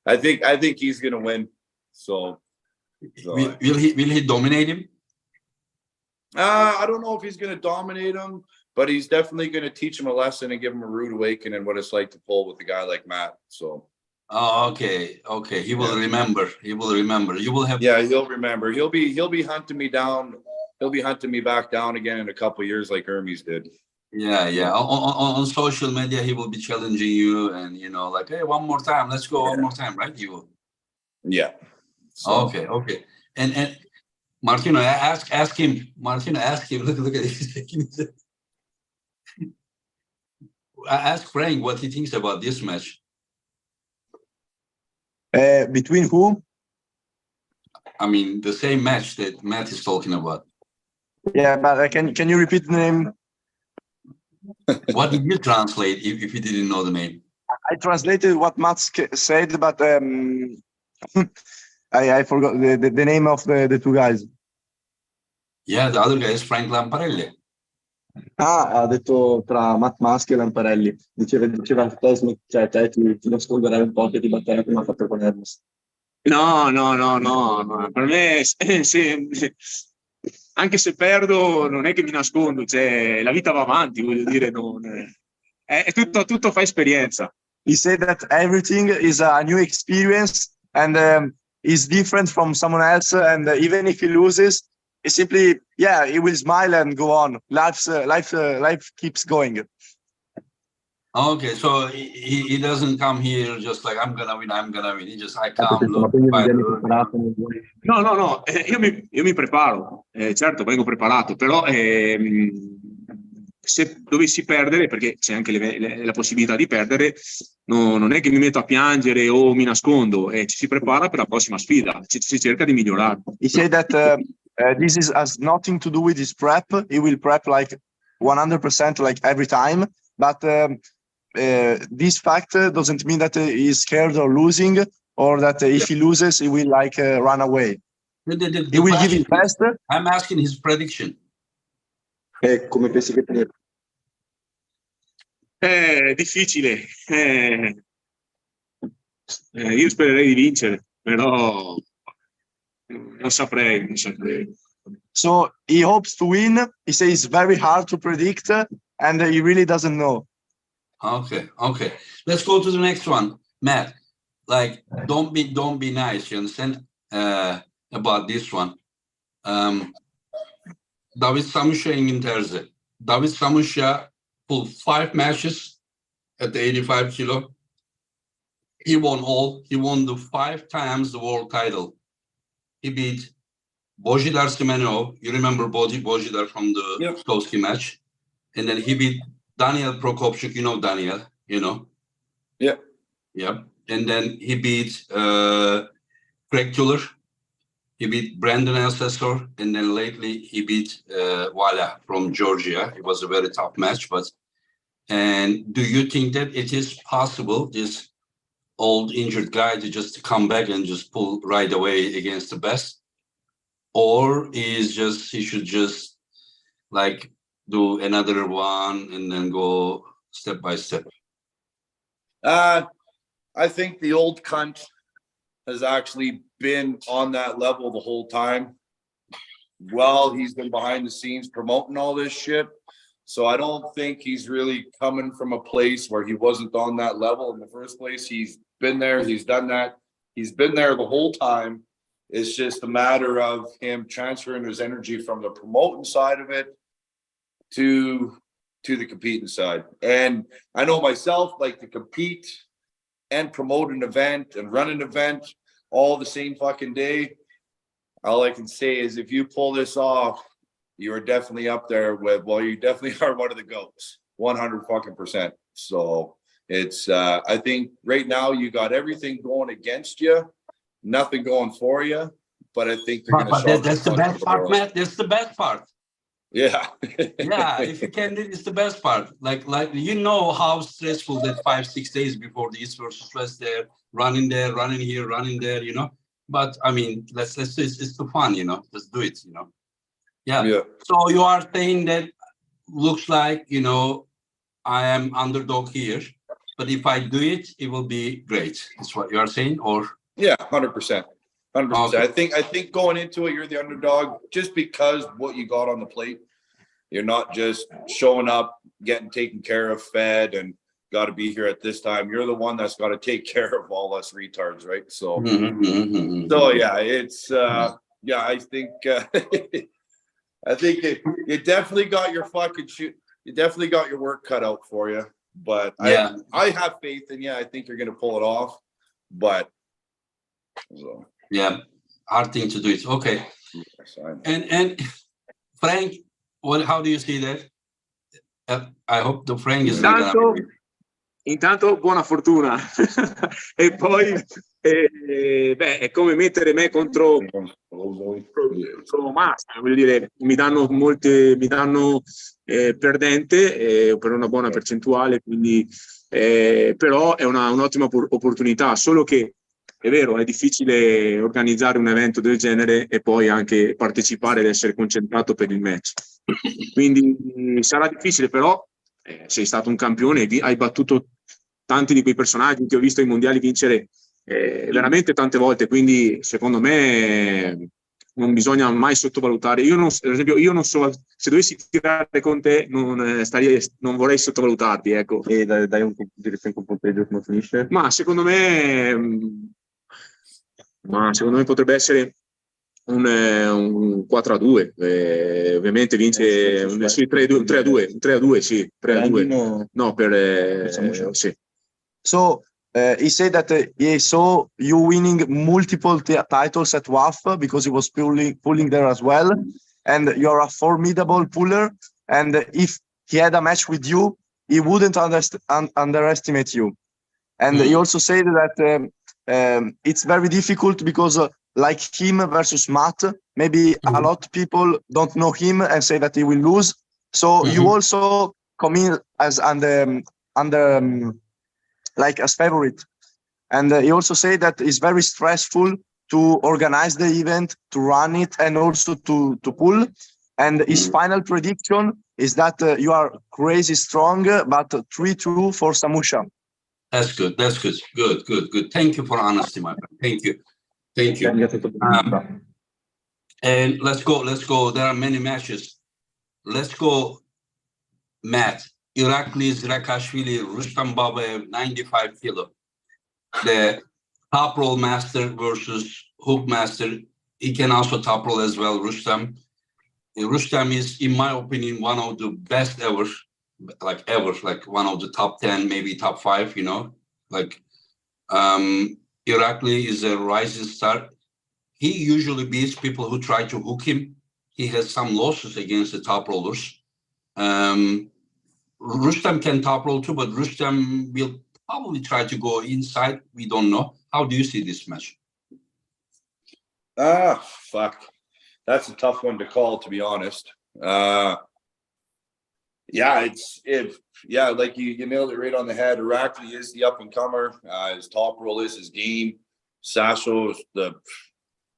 [SPEAKER 2] I think he's gonna win. So
[SPEAKER 1] Will he dominate him?
[SPEAKER 2] I don't know if he's gonna dominate him, but he's definitely gonna teach him a lesson and give him a rude awakening what it's like to pull with a guy like Matt. So.
[SPEAKER 1] Oh, okay. He will remember. He will remember. You will have.
[SPEAKER 2] Yeah, he'll remember. He'll be hunting me down. He'll be hunting me back down again in a couple of years, like Hermes did.
[SPEAKER 1] Yeah. On social media, he will be challenging you, and like, hey, one more time, let's go, one more time, right? You will.
[SPEAKER 2] Yeah. So.
[SPEAKER 1] Okay. And Martino, ask him. Martino, ask him. Look at this. Ask Frank what he thinks about this match.
[SPEAKER 3] Between who?
[SPEAKER 1] I mean, the same match that Matt is talking about.
[SPEAKER 3] Yeah, but can you repeat the name?
[SPEAKER 1] What did you translate if you didn't know the name?
[SPEAKER 3] I translated what Matt said, but I forgot the name of the two guys.
[SPEAKER 1] Yeah, the other guy is Frank Lamparelli.
[SPEAKER 4] Ha detto tra Matt Mask e Lamparelli. Diceva te ti nasconderai un po' che ti batterai come ha fatto con Hermes.
[SPEAKER 5] No. Per me, anche se perdo, non è che mi nascondo, cioè, la vita va avanti, voglio dire, è tutto fa esperienza.
[SPEAKER 3] He said that everything is a new experience and is different from someone else, and even if he loses, he simply, he will smile and go on. Life keeps going.
[SPEAKER 1] Okay, so he doesn't come here just like I'm gonna win. He just I come look.
[SPEAKER 5] No, io mi preparo, certo vengo preparato, però se dovessi perdere, perché c'è anche la possibilità di perdere, non è che mi metto a piangere o mi nascondo, ci si prepara per la prossima sfida, si cerca di migliorare.
[SPEAKER 3] He said that this has nothing to do with his prep. He will prep like 100% like every time, but this fact doesn't mean that he's scared or losing, or that if he loses, he will like run away. He will give his best.
[SPEAKER 1] I'm asking his prediction.
[SPEAKER 4] Come pensi che finirà?
[SPEAKER 5] È difficile. Io spererei di vincere, però non saprei.
[SPEAKER 3] So he hopes to win. He says it's very hard to predict, and he really doesn't know.
[SPEAKER 1] Okay. Let's go to the next one, Matt. Like, don't be nice. You understand? About this one. David Samusha İngiltere'de. David Samusha pulled 5 matches at the 85 kilo. He won all. He won the 5 times the world title. He beat Bojidar Simenov. You remember Bojidar from the Skoski match. And then he beat Daniel Prokopchuk. You know Daniel, Yeah. And then he beat Craig Tuller. He beat Brandon Assessor, and then lately he beat Wala from Georgia. It was a very tough match, and do you think that it is possible, this old injured guy to just come back and just pull right away against the best? Or he should just like do another one and then go step by step?
[SPEAKER 2] I think the old cunt has actually been on that level the whole time. Well, he's been behind the scenes promoting all this shit. So I don't think he's really coming from a place where he wasn't on that level in the first place. He's been there, he's done that. He's been there the whole time. It's just a matter of him transferring his energy from the promoting side of it to the competing side. And I know myself, like, to compete and promote an event and run an event all the same fucking day. All I can say is if you pull this off, you are definitely up there with, well, you definitely are one of the GOATs, 100%. So it's, I think right now you got everything going against you, nothing going for you, but I think they're going to.
[SPEAKER 1] That's the best part, Matt. That's the best part.
[SPEAKER 2] Yeah.
[SPEAKER 1] Yeah, if you can, it's the best part. Like you know how stressful that 5-6 days before the East versus West there, running there, running here, running there, you know. But I mean, let's do it. It's too fun, you know. Let's do it, you know. Yeah.
[SPEAKER 2] Yeah.
[SPEAKER 1] So you are saying that looks like, you know, I am underdog here, but if I do it, it will be great. That's what you are saying, or?
[SPEAKER 2] Yeah, 100%. 100%.
[SPEAKER 1] Okay.
[SPEAKER 2] I think going into it, you're the underdog just because what you got on the plate. You're not just showing up, getting taken care of, fed, and got to be here at this time. You're the one that's got to take care of all us retards, right? So, so yeah, it's yeah. I think I think you definitely got your fucking shoot. You definitely got your work cut out for you. But
[SPEAKER 1] Yeah.
[SPEAKER 2] I have faith in you. I think you're gonna pull it off. But so.
[SPEAKER 1] Yeah, hard thing to do it. Okay. And Frank, how do you see that? I hope the Frank is not gonna...
[SPEAKER 5] Intanto buona fortuna. E poi beh, è come mettere me contro Master, vuol dire mi danno perdente per una buona percentuale, quindi però è un'ottima opportunità, solo che è vero, è difficile organizzare un evento del genere e poi anche partecipare ed essere concentrato per il match. Quindi sarà difficile, però sei stato un campione, hai battuto tanti di quei personaggi che ho visto ai mondiali vincere veramente tante volte, quindi secondo me non bisogna mai sottovalutare. Io non, per esempio, io non so, se dovessi tirare con te non vorrei sottovalutarti, ecco.
[SPEAKER 4] E dai un punteggio come finisce?
[SPEAKER 5] Ma secondo me potrebbe essere un 4-2, ovviamente vince 3-2, sì, 3-2. No, sì.
[SPEAKER 3] So he said that he saw you winning multiple titles at WAF because he was pulling there as well, and you're a formidable puller. And if he had a match with you, he wouldn't underestimate you. And he also said that it's very difficult because like him versus Matt, maybe a lot of people don't know him and say that he will lose. So you also come in as like as favorite. And he also said that it's very stressful to organize the event, to run it, and also to pull. And his final prediction is that you are crazy strong, but 3-2 for Samusha.
[SPEAKER 1] That's good. That's good. Good. Thank you for honesty, my friend. Thank you. And let's go. There are many matches. Let's go, Matt. Iraklis, Rakashvili, Rustam Babaev, 95 kilo. The top roll master versus hook master. He can also top roll as well, Rustam. Rustam is, in my opinion, one of the best ever, like one of the top 10, maybe top 5, you know. Like Irakli is a rising star. He usually beats people who try to hook him. He has some losses against the top rollers. Rustam can top roll too, but Rustam will probably try to go inside. We don't know. How do you see this match?
[SPEAKER 2] Fuck. That's a tough one to call, to be honest. Yeah, like you nailed it right on the head. Irakli is the up and comer. His top roll is his game. Sasho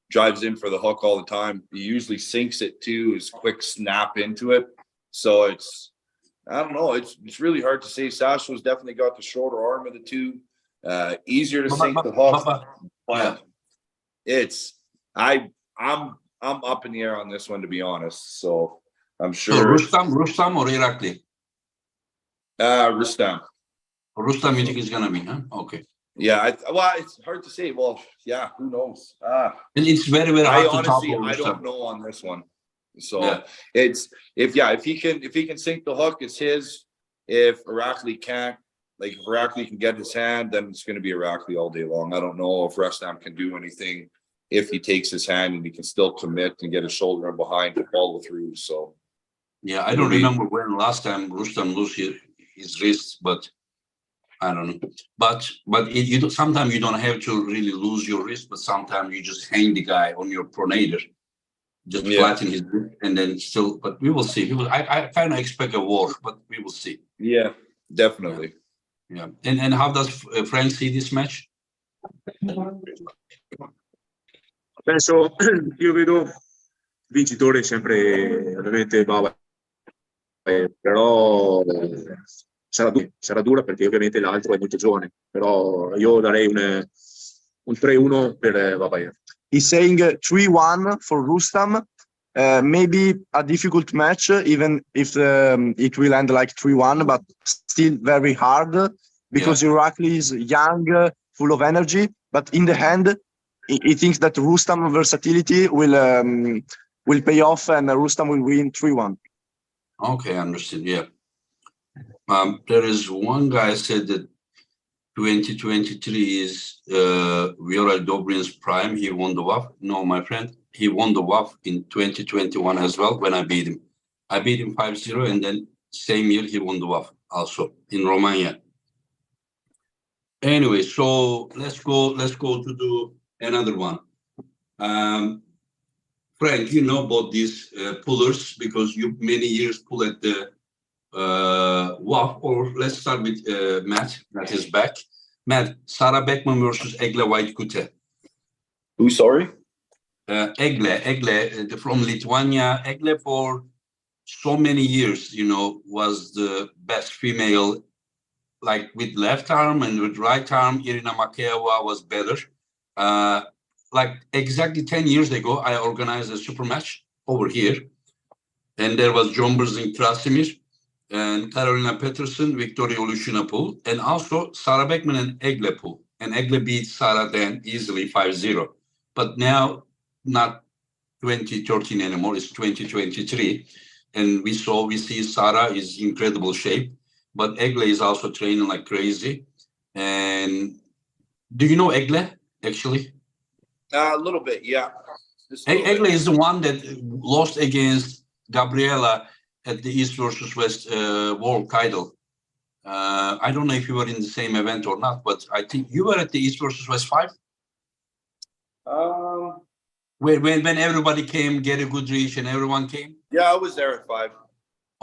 [SPEAKER 2] drives in for the hook all the time. He usually sinks it too. His quick snap into it. So I don't know. It's really hard to say. Sasho's definitely got the shorter arm of the two. Easier to sink the hook, but I'm up in the air on this one, to be honest. So I'm sure.
[SPEAKER 1] So Rustam or Irakli?
[SPEAKER 2] Rustam.
[SPEAKER 1] Rustam, you think it's gonna be, huh? Okay.
[SPEAKER 2] Yeah, it's hard to say. Well, yeah, who knows? And
[SPEAKER 1] it's very, very hard to top roll.
[SPEAKER 2] I don't know on this one. So if he can sink the hook, it's his. If Irakli can't, like if Irakli can get his hand, then it's going to be Irakli all day long. I don't know if Rustam can do anything if he takes his hand and he can still commit and get his shoulder in behind to follow through. So
[SPEAKER 1] yeah, I don't remember when last time Rustam lost his wrist, but I don't know. But sometimes you don't have to really lose your wrist, but sometimes you just hang the guy on your pronator. just
[SPEAKER 2] Yeah.
[SPEAKER 1] flatten his boot and then still. But we will see. I kind of expect a war, but we will see.
[SPEAKER 2] Yeah, definitely.
[SPEAKER 1] Yeah. And how does Frank see this match?
[SPEAKER 5] Penso, io vedo vincitore sempre ovviamente Bava, però sarà dura perché ovviamente l'altro è molto giovane, però io darei un 3-1 per Bava.
[SPEAKER 3] He's saying 3-1 for Rustam. Maybe a difficult match, even if it will end like 3-1, but still very hard because Irakli is young, full of energy. But in the end, he thinks that Rustam versatility will pay off and Rustam will win 3-1.
[SPEAKER 1] Okay, understood. Yeah. There is one guy said that 2023 is Viorel Dobrin's prime. He won the WAF. No, my friend, he won the WAF in 2021 as well when I beat him. I beat him 5-0, and then same year he won the WAF also in Romania. Anyway, so let's go to do another one. Frank, you know about these pullers because you many years pull at the WAF, or let's start with Matt, that is back. Matt, Sarah Beckman versus Egle Whitekute.
[SPEAKER 2] Who, sorry?
[SPEAKER 1] Egle from Lithuania. Egle for so many years, was the best female, like with left arm and with right arm. Irina Makeeva was better. Like exactly 10 years ago, I organized a super match over here. And there was John Berzing Krasimir and Carolina Peterson, Victoria Olushina pool, and also Sarah Beckman and Egle pool. And Egle beat Sarah then easily 5-0. But now, not 2013 anymore, it's 2023. And we see Sarah is in incredible shape, but Egle is also training like crazy. And do you know Egle, actually?
[SPEAKER 2] A little bit, yeah.
[SPEAKER 1] Egle is the one that lost against Gabriela at the East versus West world title. I don't know if you were in the same event or not, but I think you were at the East versus West 5. When everybody came, Gary Goodrich and everyone came.
[SPEAKER 2] Yeah, I was there at 5.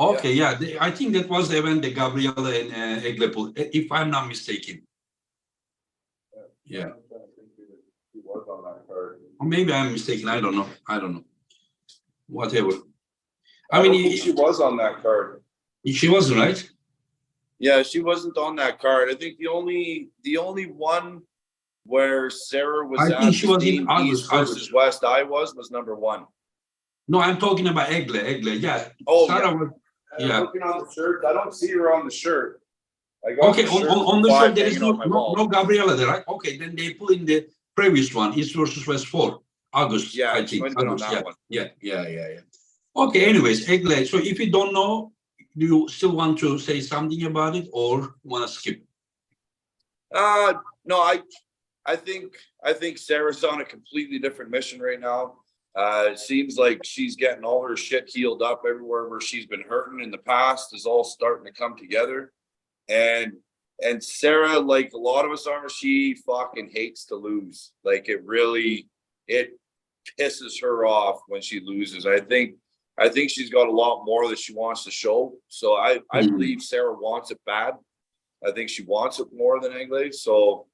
[SPEAKER 1] Okay, yeah. I think that was the event that Gabriela and Egle pulled, if I'm not mistaken. Yeah. Or maybe I'm mistaken. I don't know. Whatever. I mean,
[SPEAKER 2] she was on that card.
[SPEAKER 1] She wasn't, right?
[SPEAKER 2] Yeah, she wasn't on that card. I think the only one where Sarah was
[SPEAKER 1] I think she was in
[SPEAKER 2] East versus West was number 1.
[SPEAKER 1] No, I'm talking about Egle. Yeah.
[SPEAKER 2] Oh,
[SPEAKER 1] Sarah
[SPEAKER 2] yeah.
[SPEAKER 1] was,
[SPEAKER 2] I'm looking on the shirt. I don't see her on the shirt. I got
[SPEAKER 1] okay,
[SPEAKER 2] the shirt
[SPEAKER 1] on the shirt there is
[SPEAKER 2] hanging on my wall.
[SPEAKER 1] no Gabriela there, right? Okay, then they pull in the previous one, East versus West 4, August.
[SPEAKER 2] Yeah,
[SPEAKER 1] I
[SPEAKER 2] she
[SPEAKER 1] think.
[SPEAKER 2] might have been on
[SPEAKER 1] August,
[SPEAKER 2] that one.
[SPEAKER 1] Yeah. Okay, anyways, Egle. So if you don't know, do you still want to say something about it or want to skip?
[SPEAKER 2] No, I think Sarah's on a completely different mission right now. It seems like she's getting all her shit healed up everywhere where she's been hurting in the past is all starting to come together. And Sarah, like a lot of us are, she fucking hates to lose. Like it pisses her off when she loses. I think she's got a lot more that she wants to show. So I believe Sarah wants it bad. I think she wants it more than Egle. So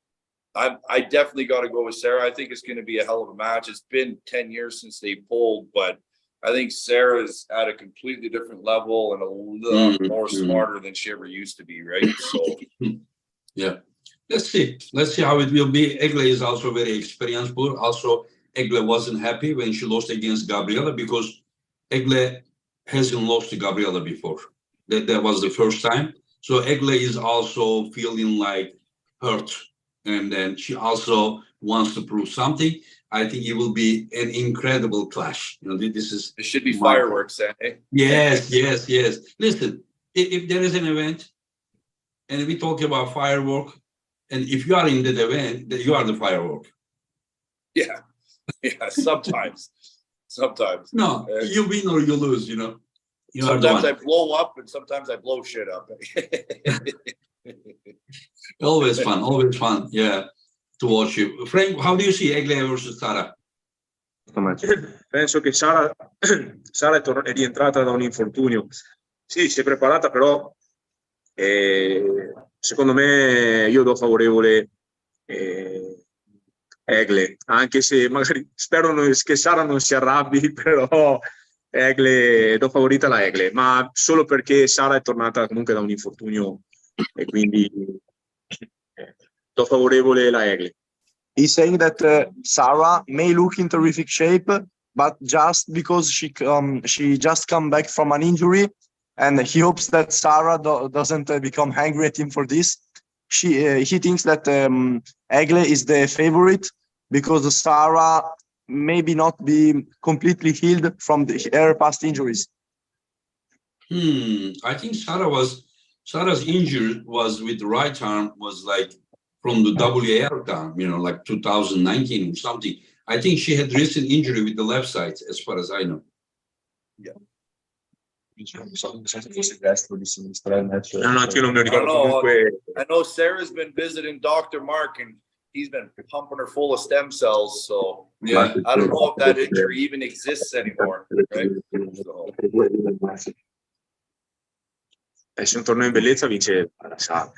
[SPEAKER 2] I definitely got to go with Sarah. I think it's going to be a hell of a match. It's been 10 years since they pulled, but I think Sarah's at a completely different level and a lot more smarter than she ever used to be, right? So,
[SPEAKER 1] yeah. Let's see how it will be. Egle is also very experienced, but also Egle wasn't happy when she lost against Gabriela because Egle hasn't lost to Gabriela before. That was the first time. So Egle is also feeling like hurt. And then she also wants to prove something. I think it will be an incredible clash. It
[SPEAKER 2] should be fireworks, eh?
[SPEAKER 1] Yes. Listen, if there is an event and we talk about firework, and if you are in that event, then you are the firework.
[SPEAKER 2] Yeah, sometimes.
[SPEAKER 1] No, you win or you lose,
[SPEAKER 2] Sometimes I blow up and sometimes I blow shit up.
[SPEAKER 1] Always fun, yeah, to watch you. Frank, how do you see Egle versus Sarah?
[SPEAKER 5] Penso che Sara è rientrata da un infortunio. Sì, si è preparata, però secondo me io do favorevole Egle, anche se magari spero che Sara non si arrabbi, però Egle, do favorita la Egle, ma solo perché Sara è tornata comunque da un infortunio e quindi do favorevole la Egle.
[SPEAKER 3] He's saying that Sarah may look in terrific shape, but just because she just come back from an injury, and he hopes that Sarah doesn't become angry at him for this. He thinks that Egle is the favorite because Sarah maybe not be completely healed from her past injuries.
[SPEAKER 1] I think Sarah's injury was with the right arm, was like from the WAR time, like 2019 or something. I think she had recent injury with the left side, as far as I know.
[SPEAKER 4] Yeah.
[SPEAKER 5] No, io non me lo ricordo. Comunque...
[SPEAKER 2] I know Sarah's been visiting Dr. Mark and he's been pumping her full of stem cells. So
[SPEAKER 1] Yeah.
[SPEAKER 2] I don't know if that injury even exists anymore. Right? So.
[SPEAKER 5] Se un torneo in bellezza vince Sara.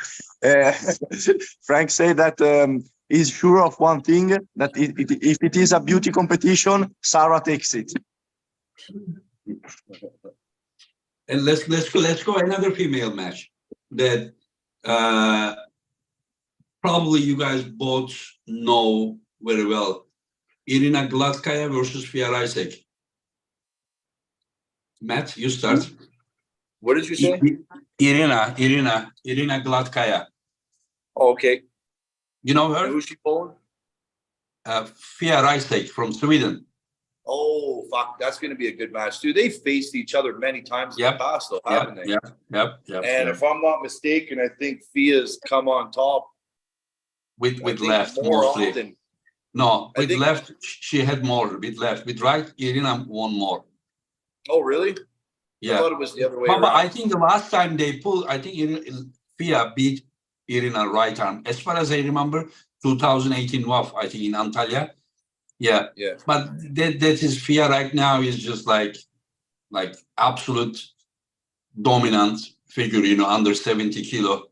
[SPEAKER 3] Frank said that he's sure of one thing, that if it is a beauty competition, Sarah takes it.
[SPEAKER 1] And let's go another female match that probably you guys both know very well. Irina Gladkaya versus Fia Raisek. Matt, you start.
[SPEAKER 2] What did you say?
[SPEAKER 1] Irina Gladkaya.
[SPEAKER 2] Oh, okay.
[SPEAKER 1] You know her?
[SPEAKER 2] Who's she pulling?
[SPEAKER 1] Fia Raisek from Sweden.
[SPEAKER 2] Oh, fuck. That's going to be a good match, too. They've faced each other many times in the past, though, haven't they?
[SPEAKER 1] Yep.
[SPEAKER 2] And if I'm not mistaken, I think Fia's come on top.
[SPEAKER 1] With left,
[SPEAKER 2] more
[SPEAKER 1] mostly.
[SPEAKER 2] often.
[SPEAKER 1] No, with left, she had more. With left. With right, Irina won more.
[SPEAKER 2] Oh, really?
[SPEAKER 1] Yeah.
[SPEAKER 2] I thought it was the other way
[SPEAKER 1] But
[SPEAKER 2] around.
[SPEAKER 1] I think the last time they pulled, I think Fia beat Irina right arm. As far as I remember, 2018 WAF, I think in Antalya. Yeah. But that is Fia right now is just like absolute dominant figure, under 70 kilo.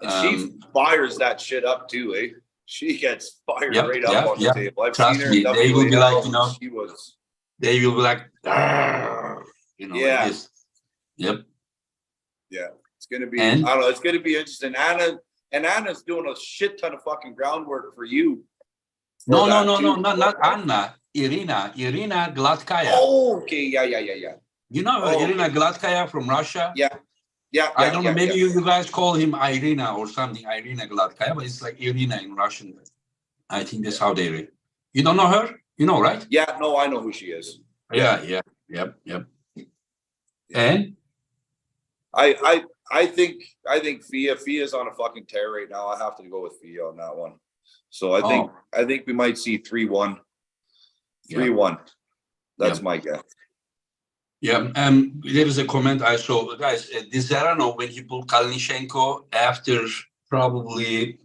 [SPEAKER 2] And she fires that shit up too, eh? She gets fired right up on the table. I've
[SPEAKER 1] Trust
[SPEAKER 2] seen her
[SPEAKER 1] me,
[SPEAKER 2] in
[SPEAKER 1] they will be like,
[SPEAKER 2] she was.
[SPEAKER 1] They will be like, like this. Yep.
[SPEAKER 2] Yeah, it's gonna be. I don't know. It's gonna be interesting. Anna's doing a shit ton of fucking groundwork for you.
[SPEAKER 1] No, not Anna. Irina Gladkaya.
[SPEAKER 2] Oh, okay. Yeah.
[SPEAKER 1] You know Irina Gladkaya from Russia?
[SPEAKER 2] Yeah.
[SPEAKER 1] I don't know. Maybe you guys call him Irina or something. Irina Gladkaya, but it's like Irina in Russian. I think that's how they read. You don't know her? You know, right?
[SPEAKER 2] Yeah. No, I know who she is.
[SPEAKER 1] Yeah. Yep. And
[SPEAKER 2] I think Fia's on a fucking tear right now. I have to go with Fia on that one. So I think we might see 3-1. 3-1. That's my guess.
[SPEAKER 1] Yeah, there is a comment I saw, guys. Dizerano, when he pulled Kalnishenko after probably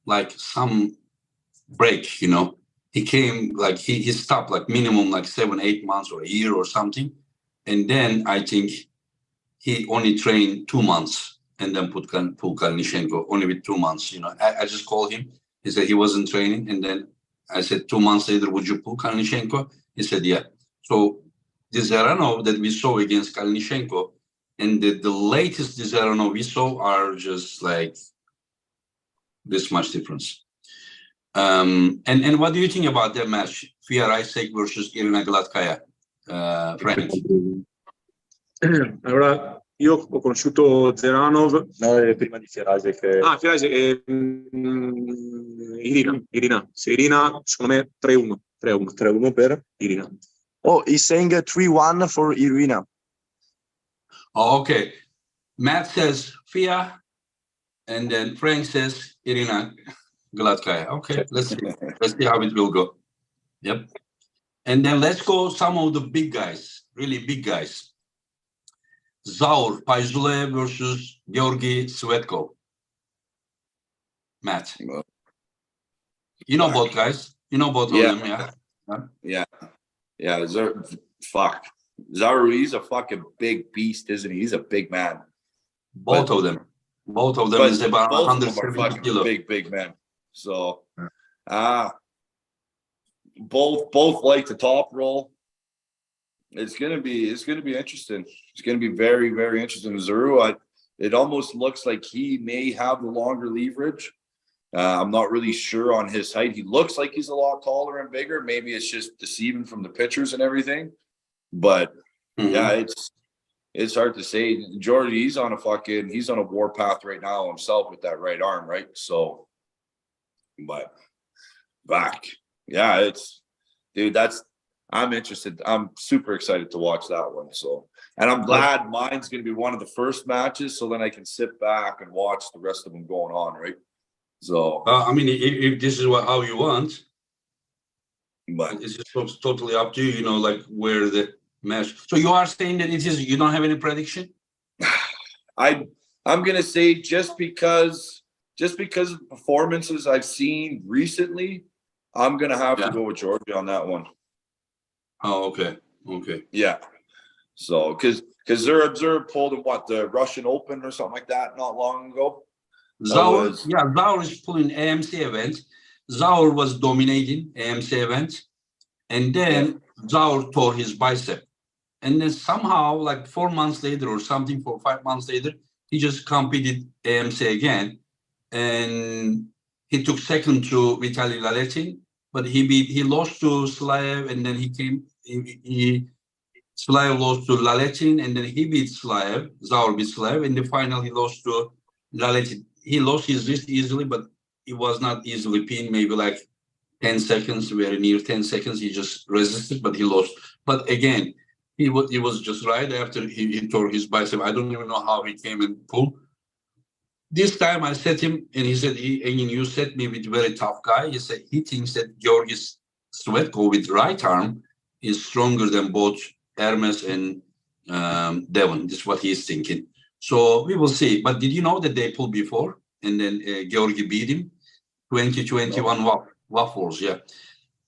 [SPEAKER 1] like some break, he came like he stopped like minimum like 7-8 months or a year or something, and then I think he only trained 2 months and then pull Kalnishenko only with 2 months. I just called him. He said he wasn't training, and then I said 2 months later, would you pull Kalnishenko? He said, yeah. So the Zerano that we saw against Kalnishenko and the latest Zerano we saw are just like this much difference. And what do you think about that match? Fia Raisek versus Irina Gladkaya, Frank?
[SPEAKER 5] Allora, io ho conosciuto Zeranov.
[SPEAKER 4] Prima di Fia Raisek.
[SPEAKER 5] Fia Raisek. Irina. Se Irina, secondo me 3-1. 3-1 per Irina.
[SPEAKER 3] Oh, he's saying 3-1 for Irina.
[SPEAKER 1] Oh, okay. Matt says Fia, and then Frank says Irina Gladkaya. Okay, let's see how it will go. Yep. And then let's go some of the big guys, really big guys. Zaur Paizule versus Georgi Svetko. Matt. You know both guys. You know both of them, yeah.
[SPEAKER 2] Yeah. Zaru, he's a fucking big beast, isn't he? He's a big man.
[SPEAKER 1] Both of them. Both of them
[SPEAKER 2] But
[SPEAKER 1] is about
[SPEAKER 2] both of them are
[SPEAKER 1] 170
[SPEAKER 2] fucking
[SPEAKER 1] kilos.
[SPEAKER 2] big men. So, both like the top roll. It's gonna be interesting. It's gonna be very, very interesting. Zaru, it almost looks like he may have the longer leverage. I'm not really sure on his height. He looks like he's a lot taller and bigger. Maybe it's just deceiving from the pictures and everything. But yeah, it's hard to say. Georgie, he's on a war path right now himself with that right arm, right? So, but back, yeah, I'm interested. I'm super excited to watch that one. So, and I'm glad mine's going to be one of the first matches, so then I can sit back and watch the rest of them going on, right? So,
[SPEAKER 1] I mean, if this is how you want,
[SPEAKER 2] but
[SPEAKER 1] it's just totally up to you. You know, like where the match. So you are saying that you don't have any prediction?
[SPEAKER 2] I'm gonna say just because of the performances I've seen recently, I'm gonna have to go with Georgia on that one.
[SPEAKER 1] Oh, okay.
[SPEAKER 2] Yeah. So, because Zurab pulled in the Russian Open or something like that not long ago.
[SPEAKER 1] Zaur is pulling AMC event. Zaur was dominating AMC event, and then Zaur tore his bicep. And then somehow, like 4 months later or something, 4 or 5 months later, he just competed AMC again. And he took second to Vitaly Laletin, but he lost to Slayev, and then Slayev lost to Laletin, and then he beat Slayev, Zaur beat Slayev. In the final, he lost to Laletin. He lost his wrist easily, but it was not easily pinned, maybe like 10 seconds, very near 10 seconds. He just resisted, but he lost. But again, he was just right after he tore his bicep. I don't even know how he came and pulled. This time I set him, and he said, you set me with a very tough guy. He said he thinks that Georgis Svetko with right arm is stronger than both Hermes and Devon. This is what he's thinking. So we will see. But did you know that they pulled before? And then Georgi beat him 2021 waffles, yeah.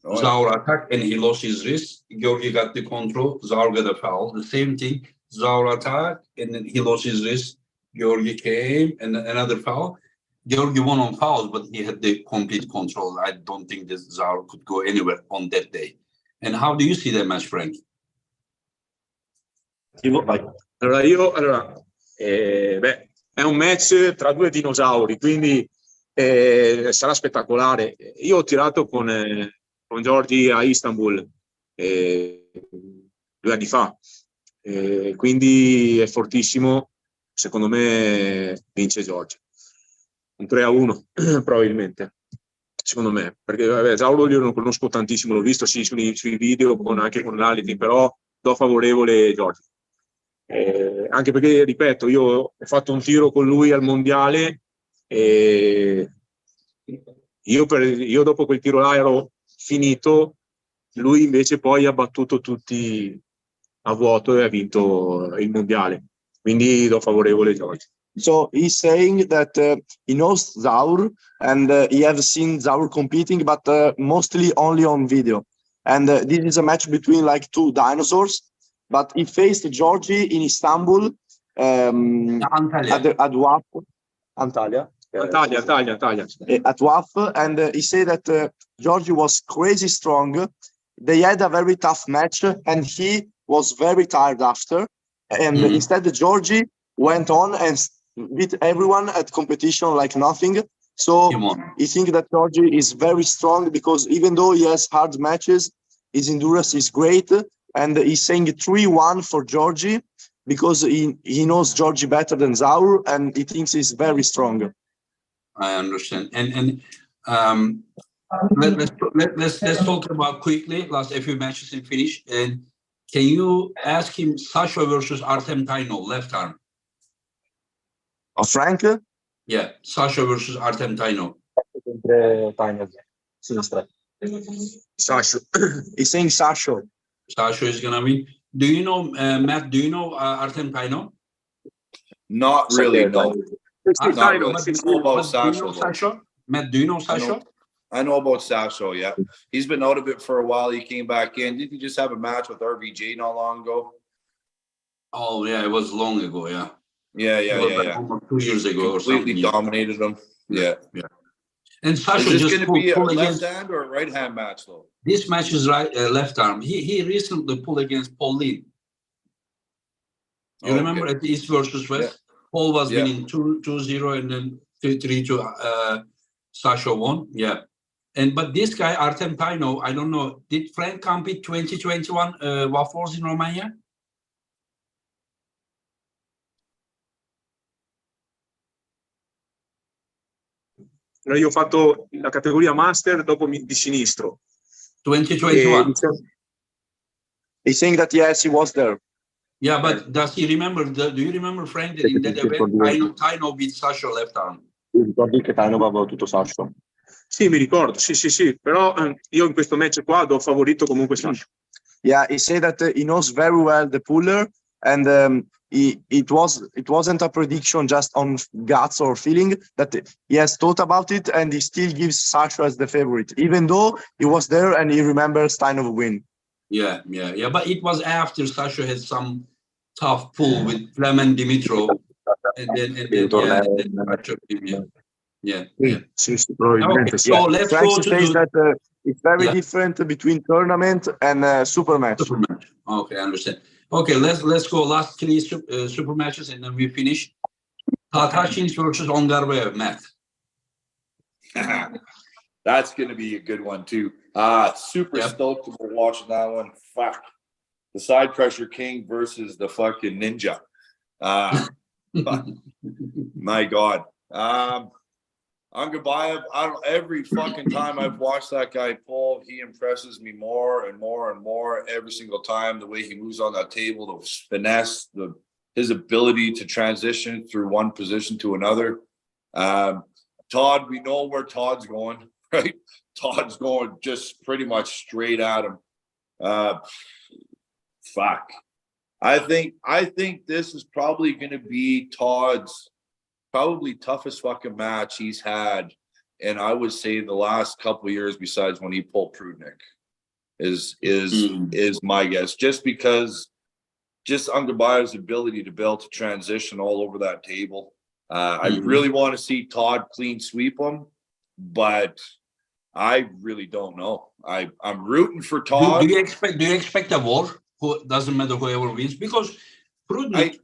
[SPEAKER 1] Zaur attacked and he lost his wrist. Georgi got the control. Zaur got a foul. The same thing. Zaur attacked and then he lost his wrist. Georgi came and another foul. Georgi won on fouls, but he had the complete control. I don't think that Zaur could go anywhere on that day. And how do you see that match, Frank?
[SPEAKER 5] È un match tra due dinosauri, quindi sarà spettacolare. Io ho tirato con Giorgi a Istanbul 2 anni fa, quindi è fortissimo. Secondo me vince Giorgi un 3-1 probabilmente, secondo me, perché Zauro io non conosco tantissimo, l'ho visto sì sui video anche con l'Aliti, però do favorevole Giorgi. Anche perché, ripeto, io ho fatto un tiro con lui al mondiale e io dopo quel tiro là ero finito, lui invece poi ha battuto tutti a vuoto e ha vinto il mondiale, quindi do favorevole Giorgi.
[SPEAKER 3] So he's saying that he knows Zaur and he has seen Zaur competing, but mostly only on video. And this is a match between like two dinosaurs. But he faced Georgi in Istanbul
[SPEAKER 1] Antalya.
[SPEAKER 3] at WAF. Antalya. At WAF, and he said that Georgi was crazy strong. They had a very tough match, and he was very tired after. And instead, Georgi went on and beat everyone at competition like nothing. So he thinks that Georgi is very strong because even though he has hard matches, his endurance is great. And he's saying 3-1 for Georgi because he knows Georgi better than Zaur, and he thinks he's very strong.
[SPEAKER 1] I understand. And let's talk about quickly last few matches and finish. And can you ask him Sasha versus Artem Taino, left arm?
[SPEAKER 3] Frank?
[SPEAKER 1] Yeah, Sasha versus Artem Taino.
[SPEAKER 3] Sasha. He's saying Sasha.
[SPEAKER 1] Sasha is gonna win. Do you know Matt? Do you know Artem Taino?
[SPEAKER 2] Not really, no.
[SPEAKER 1] Not really. Do you know Sasha? Matt, do you know Sasha?
[SPEAKER 2] I know about Sasho, yeah. He's been out of it for a while. He came back in. Didn't he just have a match with RVJ not long ago?
[SPEAKER 1] Oh yeah, it was long ago. Yeah.
[SPEAKER 2] Yeah,
[SPEAKER 1] It was like almost 2 years ago or something.
[SPEAKER 2] Completely dominated him. Yeah.
[SPEAKER 1] And Sasha
[SPEAKER 2] Is this
[SPEAKER 1] just
[SPEAKER 2] going to be a
[SPEAKER 1] pulled
[SPEAKER 2] left
[SPEAKER 1] against.
[SPEAKER 2] hand or a right hand match though?
[SPEAKER 1] This match is right left arm. He recently pulled against Paul Lin. You remember at the East versus West? Paul was winning 2-0 and then 3-2. Sasha won. Yeah. But this guy Artem Taino, I don't know. Did Frank compete 2021 Waffles in Romania?
[SPEAKER 5] Io ho fatto la categoria master dopo di sinistro.
[SPEAKER 1] 2021.
[SPEAKER 3] He's saying that yes, he was there.
[SPEAKER 1] Yeah, but does he remember? Do you remember, Frank, that in that event, Taino beat Sasha left arm?
[SPEAKER 4] Ricordi che Taino aveva battuto Sasha?
[SPEAKER 5] Sì, mi ricordo, sì, però io in questo match qua do favorito comunque Sasha.
[SPEAKER 3] Yeah, he said that he knows very well the puller, and it wasn't a prediction just on guts or feeling, that he has thought about it, and he still gives Sasha as the favorite, even though he was there and he remembers Tainov win.
[SPEAKER 1] Yeah. But it was after Sasha had some tough pull with Clement Dimitrov, and then yeah. Okay, so let's go to
[SPEAKER 3] that it's very different between tournament and super match.
[SPEAKER 1] Super match. Okay, I understand. Okay, let's go last 3 super matches and then we finish. Tatachin versus Ongarbev, Matt.
[SPEAKER 2] That's going to be a good one too. Super stoked to be watching that one. Fuck. The side pressure king versus the fucking ninja. My God. Angabayev, every fucking time I've watched that guy pull, he impresses me more and more and more every single time. The way he moves on that table, the finesse, his ability to transition through one position to another. Todd, we know where Todd's going, right? Todd's going just pretty much straight at him. Fuck. I think this is probably going to be Todd's probably toughest fucking match he's had, and I would say the last couple of years, besides when he pulled Prudnik, is my guess. Just because, just Angabayev's ability to be able to transition all over that table. I really want to see Todd clean sweep him, but I really don't know. I'm rooting for Todd.
[SPEAKER 1] Do you expect a war? Who doesn't matter whoever wins, because Prudnik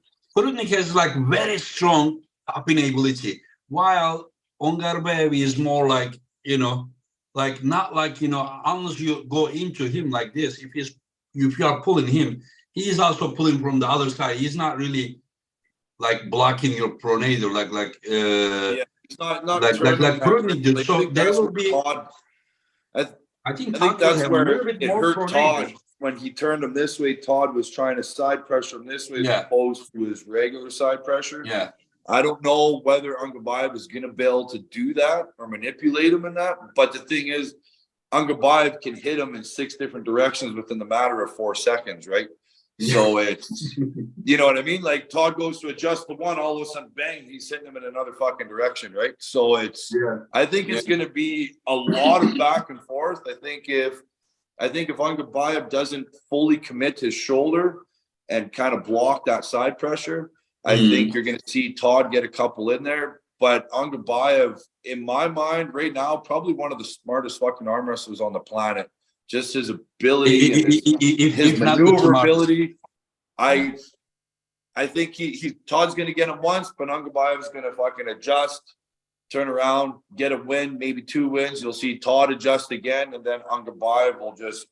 [SPEAKER 1] has like very strong tapping ability, while Ongarbev is more like, like not like, unless you go into him like this, if you are pulling him, he is also pulling from the other side. He's not really like blocking your pronator
[SPEAKER 2] it's not like
[SPEAKER 1] Prudnik did. So there will be
[SPEAKER 2] Todd,
[SPEAKER 1] I think
[SPEAKER 2] that's where it hurt Todd when he turned him this way. Todd was trying to side pressure him this way as opposed to his regular side pressure.
[SPEAKER 1] Yeah.
[SPEAKER 2] I don't know whether Angabayev is going to be able to do that or manipulate him in that. But the thing is, Angabayev can hit him in 6 different directions within the matter of 4 seconds, right? So it's, you know what I mean? Like Todd goes to adjust the one, all of a sudden, bang, he's hitting him in another fucking direction, right? So it's, I think it's going to be a lot of back and forth. I think if Angabayev doesn't fully commit his shoulder and kind of block that side pressure, I think you're going to see Todd get a couple in there. But Angabayev, in my mind, right now, probably one of the smartest fucking arm wrestlers on the planet. Just his ability, his maneuverability. I think Todd's going to get him once, but Angabayev's going to fucking adjust, turn around, get a win, maybe 2 wins. You'll see Todd adjust again, and then Angabayev will just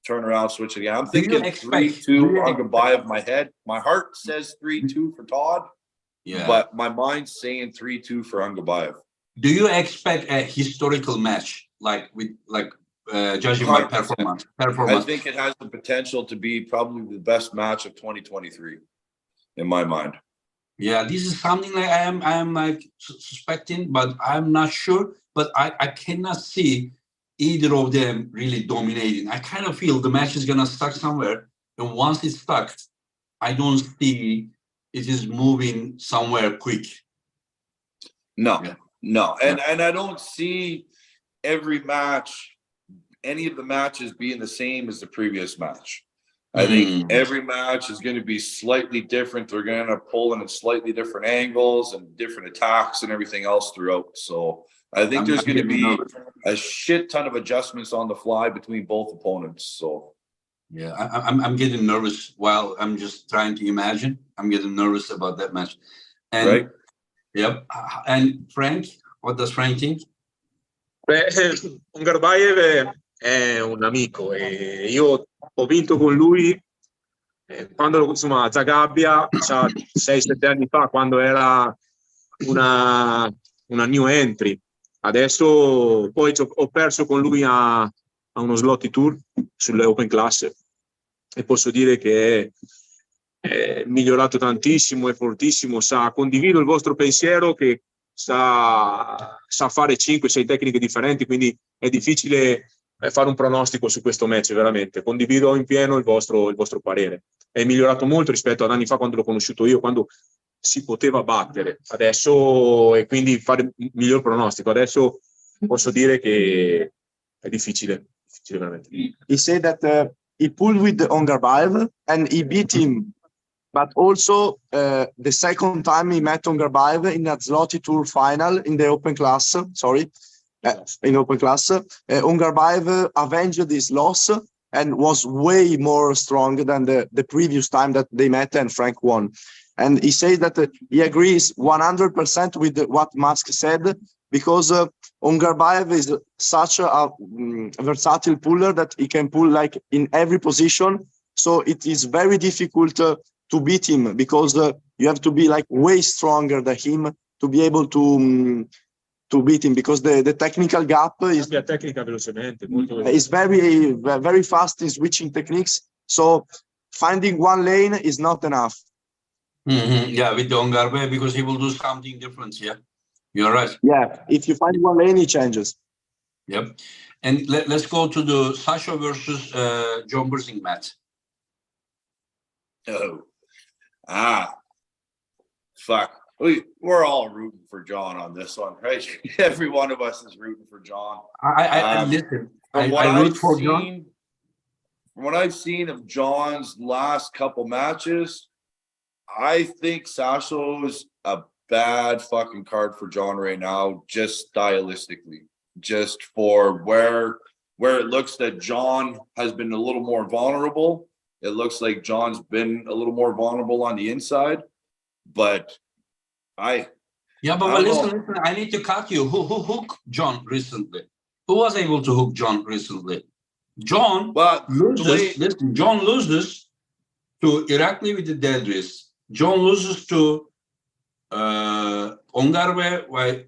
[SPEAKER 2] turn around, switch again. I'm thinking 3-2 Angabayev. My heart says 3-2 for Todd, but my mind's saying 3-2 for Angabayev.
[SPEAKER 1] Do you expect a historical match, judging by performance?
[SPEAKER 2] I think it has the potential to be probably the best match of 2023, in my mind.
[SPEAKER 1] Yeah, this is something like I am like suspecting, but I'm not sure. But I cannot see either of them really dominating. I kind of feel the match is gonna stuck somewhere, and once it's stuck, I don't see it is moving somewhere quick.
[SPEAKER 2] No, and I don't see every match, any of the matches being the same as the previous match. I think every match is going to be slightly different. They're going to pull in at slightly different angles and different attacks and everything else throughout. So I think there's going to be a shit ton of adjustments on the fly between both opponents. So
[SPEAKER 1] yeah, I'm getting nervous while I'm just trying to imagine. I'm getting nervous about that match. And
[SPEAKER 2] right.
[SPEAKER 1] Yep. And Frank, what does Frank think?
[SPEAKER 5] Ungarbayev è un amico e io ho vinto con lui quando, insomma, a Zagabria 6-7 anni fa, quando era una new entry. Adesso poi ho perso con lui a uno slot tour sulle open class e posso dire che è migliorato tantissimo, è fortissimo, condivido il vostro pensiero che sa fare 5-6 tecniche differenti, quindi è difficile fare un pronostico su questo match, veramente. Condivido in pieno il vostro parere. È migliorato molto rispetto ad anni fa quando l'ho conosciuto io, quando si poteva battere. Adesso, e quindi fare un miglior pronostico. Adesso posso dire che è difficile veramente.
[SPEAKER 3] He said that he pulled with Ongarbayev and he beat him. But also the second time he met Ongarbayev in a Zloty Tour final in the open class, in open class, Ongarbayev avenged this loss and was way more strong than the previous time that they met and Frank won. And he says that he agrees 100% with what Musk said, because Ongarbayev is such a versatile puller that he can pull like in every position. So it is very difficult to beat him, because you have to be like way stronger than him to be able to beat him, because the technical gap is very fast in switching techniques. So finding one lane is not enough.
[SPEAKER 1] Yeah, with the Ongarbayev, because he will do something different. Yeah, you're right.
[SPEAKER 3] Yeah, if you find one lane, he changes.
[SPEAKER 1] Yep. And let's go to the Sasha versus John Bursing match.
[SPEAKER 2] Fuck. We're all rooting for John on this one, right? Every one of us is rooting for John.
[SPEAKER 1] I listen.
[SPEAKER 2] From what I've seen of John's last couple matches, I think Sasho's a bad fucking card for John right now, just stylistically. Just for where it looks that John has been a little more vulnerable. It looks like John's been a little more vulnerable on the inside, but
[SPEAKER 1] listen, I need to cut you. Who hooked John recently? Who was able to hook John recently? John loses to Irakli with the dead wrist. John loses to Ongarbayev while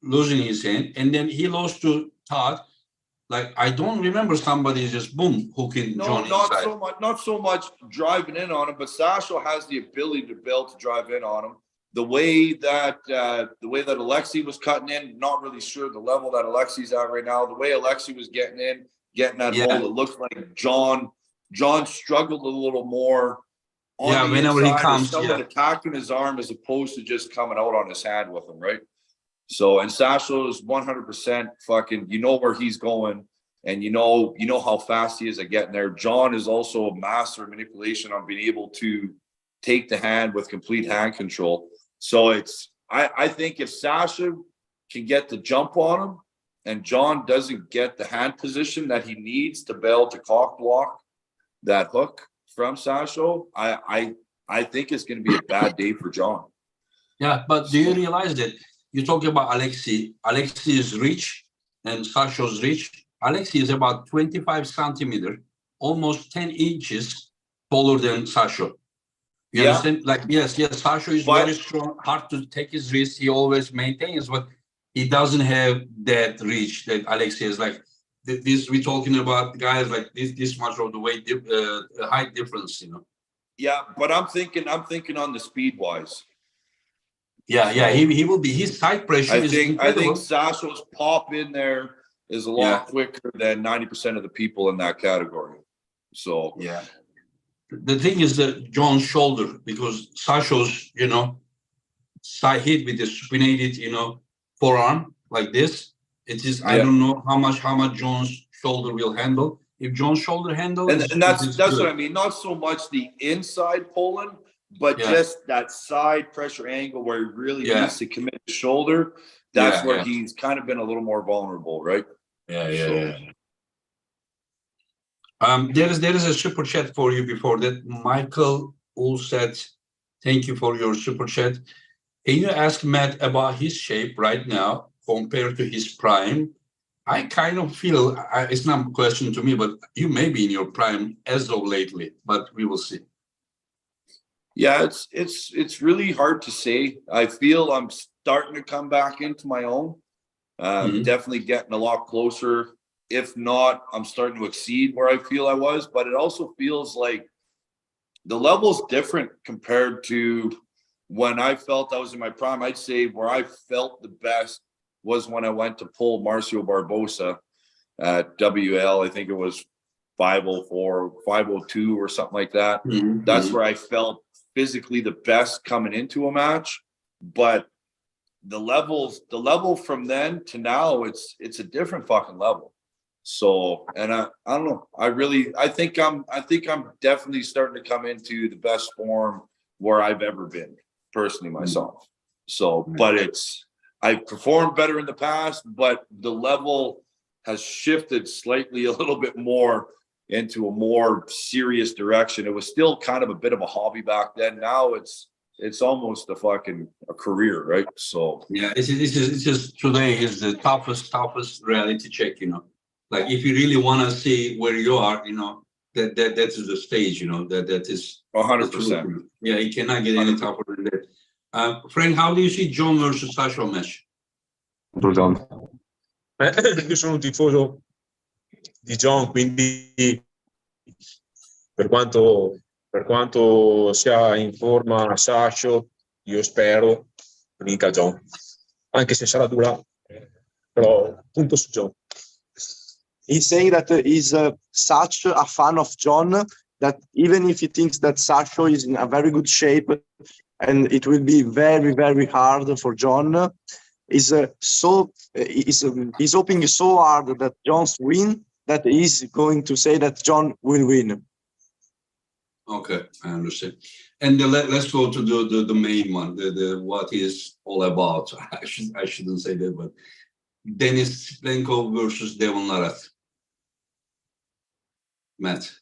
[SPEAKER 1] losing his hand, and then he lost to Todd. Like, I don't remember somebody just boom hooking John inside.
[SPEAKER 2] Not so much driving in on him, but Sasha has the ability to be able to drive in on him. The way that Alexei was cutting in, not really sure the level that Alexei's at right now. The way Alexei was getting that hole, it looked like John struggled a little more on the
[SPEAKER 1] whenever
[SPEAKER 2] inside,
[SPEAKER 1] he comes,
[SPEAKER 2] attacking his arm as opposed to just coming out on his hand with him, right? So, and Sasha is 100% fucking, you know where he's going, and you know how fast he is at getting there. John is also a master of manipulation on being able to take the hand with complete hand control. So I think if Sasha can get the jump on him and John doesn't get the hand position that he needs to be able to cock block that hook from Sasha, I think it's going to be a bad day for John.
[SPEAKER 1] Yeah, but do you realize that you talk about Alexei's reach and Sasha's reach? Alexei is about 25 centimeters, almost 10 inches taller than Sasha. You understand? Like, yes, Sasha is very strong, hard to take his wrist. He always maintains, but he doesn't have that reach that Alexei is. Like this, we're talking about guys like this much of the weight, height difference, you know.
[SPEAKER 2] Yeah, but I'm thinking on the speed wise.
[SPEAKER 1] Yeah, he will be. His side pressure is incredible.
[SPEAKER 2] I think Sasha's pop in there is a lot quicker than 90% of the people in that category. So
[SPEAKER 1] yeah. The thing is that John's shoulder, because Sasha's, side hit with the supinated, forearm like this, It is, I
[SPEAKER 2] Yeah.
[SPEAKER 1] don't know how much John's shoulder will handle. If John's shoulder handle,
[SPEAKER 2] And
[SPEAKER 1] it
[SPEAKER 2] that's
[SPEAKER 1] is
[SPEAKER 2] what
[SPEAKER 1] good.
[SPEAKER 2] I mean. Not so much the inside pulling, but
[SPEAKER 1] Yeah.
[SPEAKER 2] just that side pressure angle where he really
[SPEAKER 1] Yeah.
[SPEAKER 2] needs to commit the shoulder. That's
[SPEAKER 1] Yeah,
[SPEAKER 2] where
[SPEAKER 1] yeah.
[SPEAKER 2] he's kind of been a little more vulnerable, right?
[SPEAKER 1] Yeah. There is a super chat for you before that. Michael said, thank you for your super chat. Can you ask Matt about his shape right now compared to his prime? I kind of feel, it's not a question to me, but you may be in your prime as of lately, but we will see.
[SPEAKER 2] Yeah, it's really hard to say. I feel I'm starting to come back into my own. Definitely getting a lot closer. If not, I'm starting to exceed where I feel I was, but it also feels like the level's different compared to when I felt I was in my prime. I'd say where I felt the best was when I went to pull Marcio Barbosa at WL. I think it was 504, 502 or something like that. That's where I felt physically the best coming into a match. But the level from then to now, it's a different fucking level. So, and I don't know. I think I'm definitely starting to come into the best form where I've ever been personally myself. So, but I've performed better in the past, but the level has shifted slightly a little bit more into a more serious direction. It was still kind of a bit of a hobby back then. Now it's almost a career, right? So
[SPEAKER 1] yeah, it's just today is the toughest reality check, you know. Like if you really want to see where you are, you know, that is the stage, you know, that is
[SPEAKER 2] 100%.
[SPEAKER 1] Yeah, it cannot get any tougher than that. Frank, how do you see John versus Sasha match?
[SPEAKER 5] Io sono un tifoso di John, quindi per quanto sia in forma Sasha, io spero vinca John, anche se sarà dura, però punto su John.
[SPEAKER 3] He's saying that he's such a fan of John that even if he thinks that Sasha is in a very good shape and it will be very, very hard for John, he's hoping so hard that John's win that he's going to say that John will win.
[SPEAKER 1] Okay, I understand. And let's go to the main one, the what is all about. I shouldn't say that, but Denis Plenko versus Devon Larratt. Matt.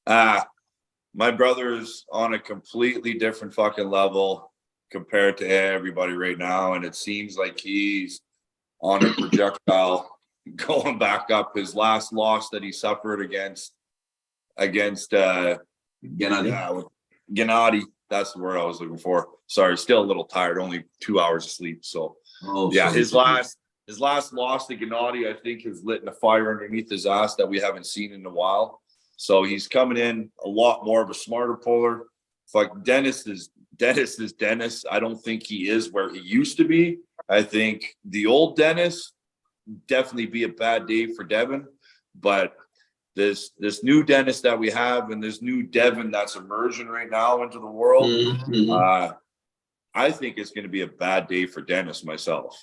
[SPEAKER 2] My brother's on a completely different fucking level compared to everybody right now, and it seems like he's on a projectile going back up. His last loss that he suffered against Gennady. That's the word I was looking for. Sorry, still a little tired. Only 2 hours of sleep. So his last loss to Gennady, I think, has lit a fire underneath his ass that we haven't seen in a while. So he's coming in a lot more of a smarter puller. Like Dennis is Dennis. I don't think he is where he used to be. I think the old Dennis definitely be a bad day for Devon, but this new Dennis that we have and this new Devon that's emerging right now into the world, I think it's going to be a bad day for Dennis myself.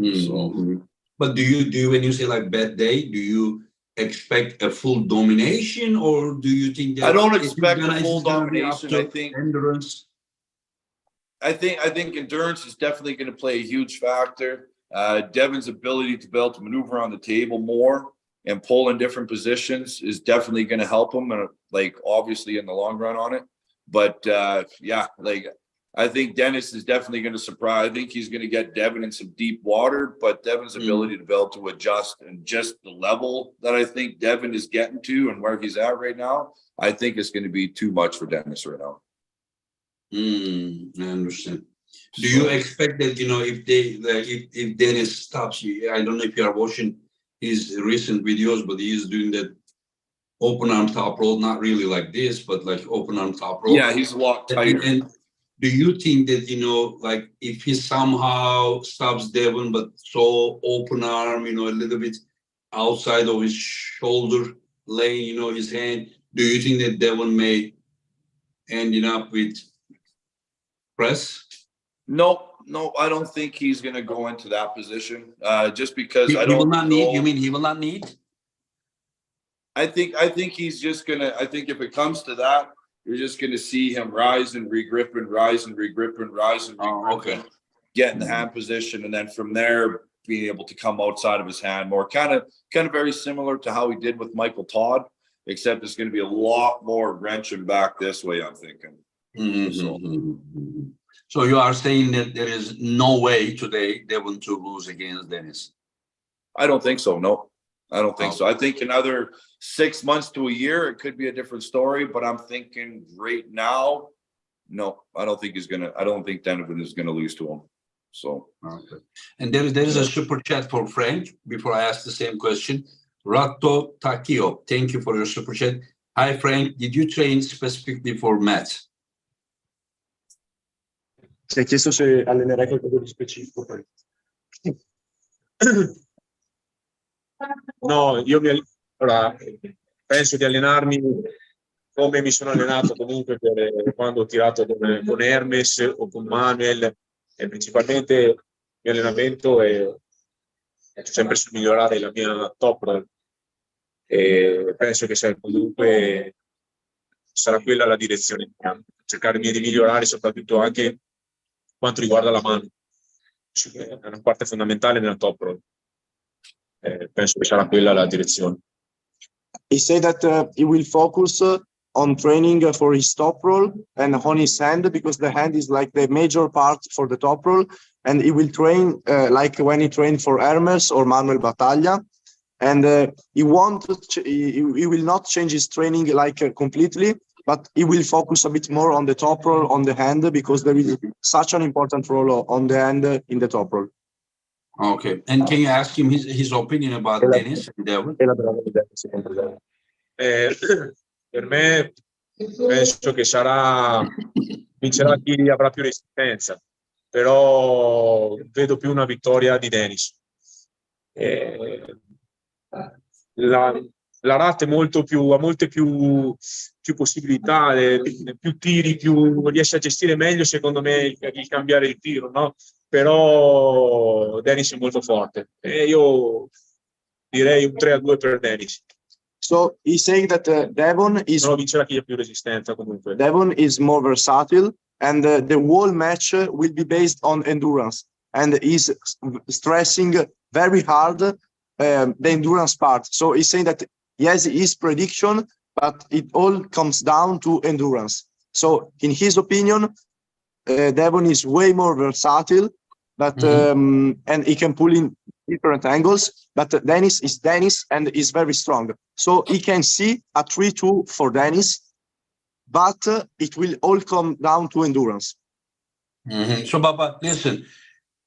[SPEAKER 2] So,
[SPEAKER 1] but do you when you say like bad day, do you expect a full domination, or do you think that
[SPEAKER 2] I don't expect a full domination? I think
[SPEAKER 1] endurance.
[SPEAKER 2] I think endurance is definitely going to play a huge factor. Devon's ability to be able to maneuver on the table more and pull in different positions is definitely going to help him, and like obviously in the long run on it. But I think Dennis is definitely going to surprise. I think he's going to get Devon in some deep water, but Devon's ability to be able to adjust and just the level that I think Devon is getting to and where he's at right now, I think it's going to be too much for Dennis right now.
[SPEAKER 1] I understand. Do you expect that, you know, if Dennis stops you, I don't know if you are watching his recent videos, but he is doing that open arm top roll, not really like this, but like open arm top roll.
[SPEAKER 2] Yeah, he's a lot tighter.
[SPEAKER 1] And do you think that, you know, like if he somehow stops Devon, but so open arm, you know, a little bit outside of his shoulder lane, you know, his hand, do you think that Devon may end up with press?
[SPEAKER 2] No, I don't think he's going to go into that position. Just because
[SPEAKER 1] He
[SPEAKER 2] I
[SPEAKER 1] will
[SPEAKER 2] don't
[SPEAKER 1] not
[SPEAKER 2] know.
[SPEAKER 1] need. You mean he will not need?
[SPEAKER 2] I think he's just gonna. I think if it comes to that, you're just gonna see him rise and regrip and rise and regrip and rise and regrip.
[SPEAKER 1] Oh, okay.
[SPEAKER 2] And get in the hand position, and then from there being able to come outside of his hand more. Kind of very similar to how he did with Michael Todd, except it's going to be a lot more wrenching back this way, I'm thinking.
[SPEAKER 1] So you are saying that there is no way today Devon to lose against Dennis?
[SPEAKER 2] I don't think so. No, I don't think
[SPEAKER 1] Okay.
[SPEAKER 2] so. I think another 6 months to a year, it could be a different story. But I'm thinking right now, no, I don't think Donovan is going to lose to him. So,
[SPEAKER 1] okay. And there is a super chat for Frank before I ask the same question. Ratto Takio, thank you for your super chat. Hi Frank, did you train specifically for Matt?
[SPEAKER 4] Si è chiesto se allenerai qualcosa di specifico.
[SPEAKER 5] No, allora, penso di allenarmi come mi sono allenato comunque quando ho tirato con Hermes o con Manuel, e principalmente il mio allenamento è sempre su migliorare la mia top roll, e penso che comunque sarà quella la direzione, cercare di migliorare soprattutto anche quanto riguarda la mano, è una parte fondamentale nella top roll. Penso che sarà quella la direzione.
[SPEAKER 3] He said that he will focus on training for his top roll and on his hand, because the hand is like the major part for the top roll, and he will train like when he trained for Hermes or Manuel Battaglia, and he will not change his training like completely, but he will focus a bit more on the top roll, on the hand, because there is such an important role on the hand in the top roll.
[SPEAKER 1] Okay, and can you ask him his opinion about Dennis and Devon?
[SPEAKER 5] Per me penso che vincerà chi avrà più resistenza, però vedo più una vittoria di Dennis. La Rat ha molte più possibilità, più tiri, riesce a gestire meglio secondo me il cambiare il tiro, no? Però Dennis è molto forte e io direi un 3-2 per Dennis.
[SPEAKER 3] So he's saying that Devon is
[SPEAKER 5] vincerà chi ha più resistenza comunque.
[SPEAKER 3] Devon is more versatile, and the whole match will be based on endurance, and he's stressing very hard the endurance part. So he's saying that yes, his prediction, but it all comes down to endurance. So in his opinion, Devon is way more versatile, but and he can pull in different angles, but Dennis is Dennis and is very strong. So he can see a 3-2 for Dennis, but it will all come down to endurance.
[SPEAKER 1] So, but listen,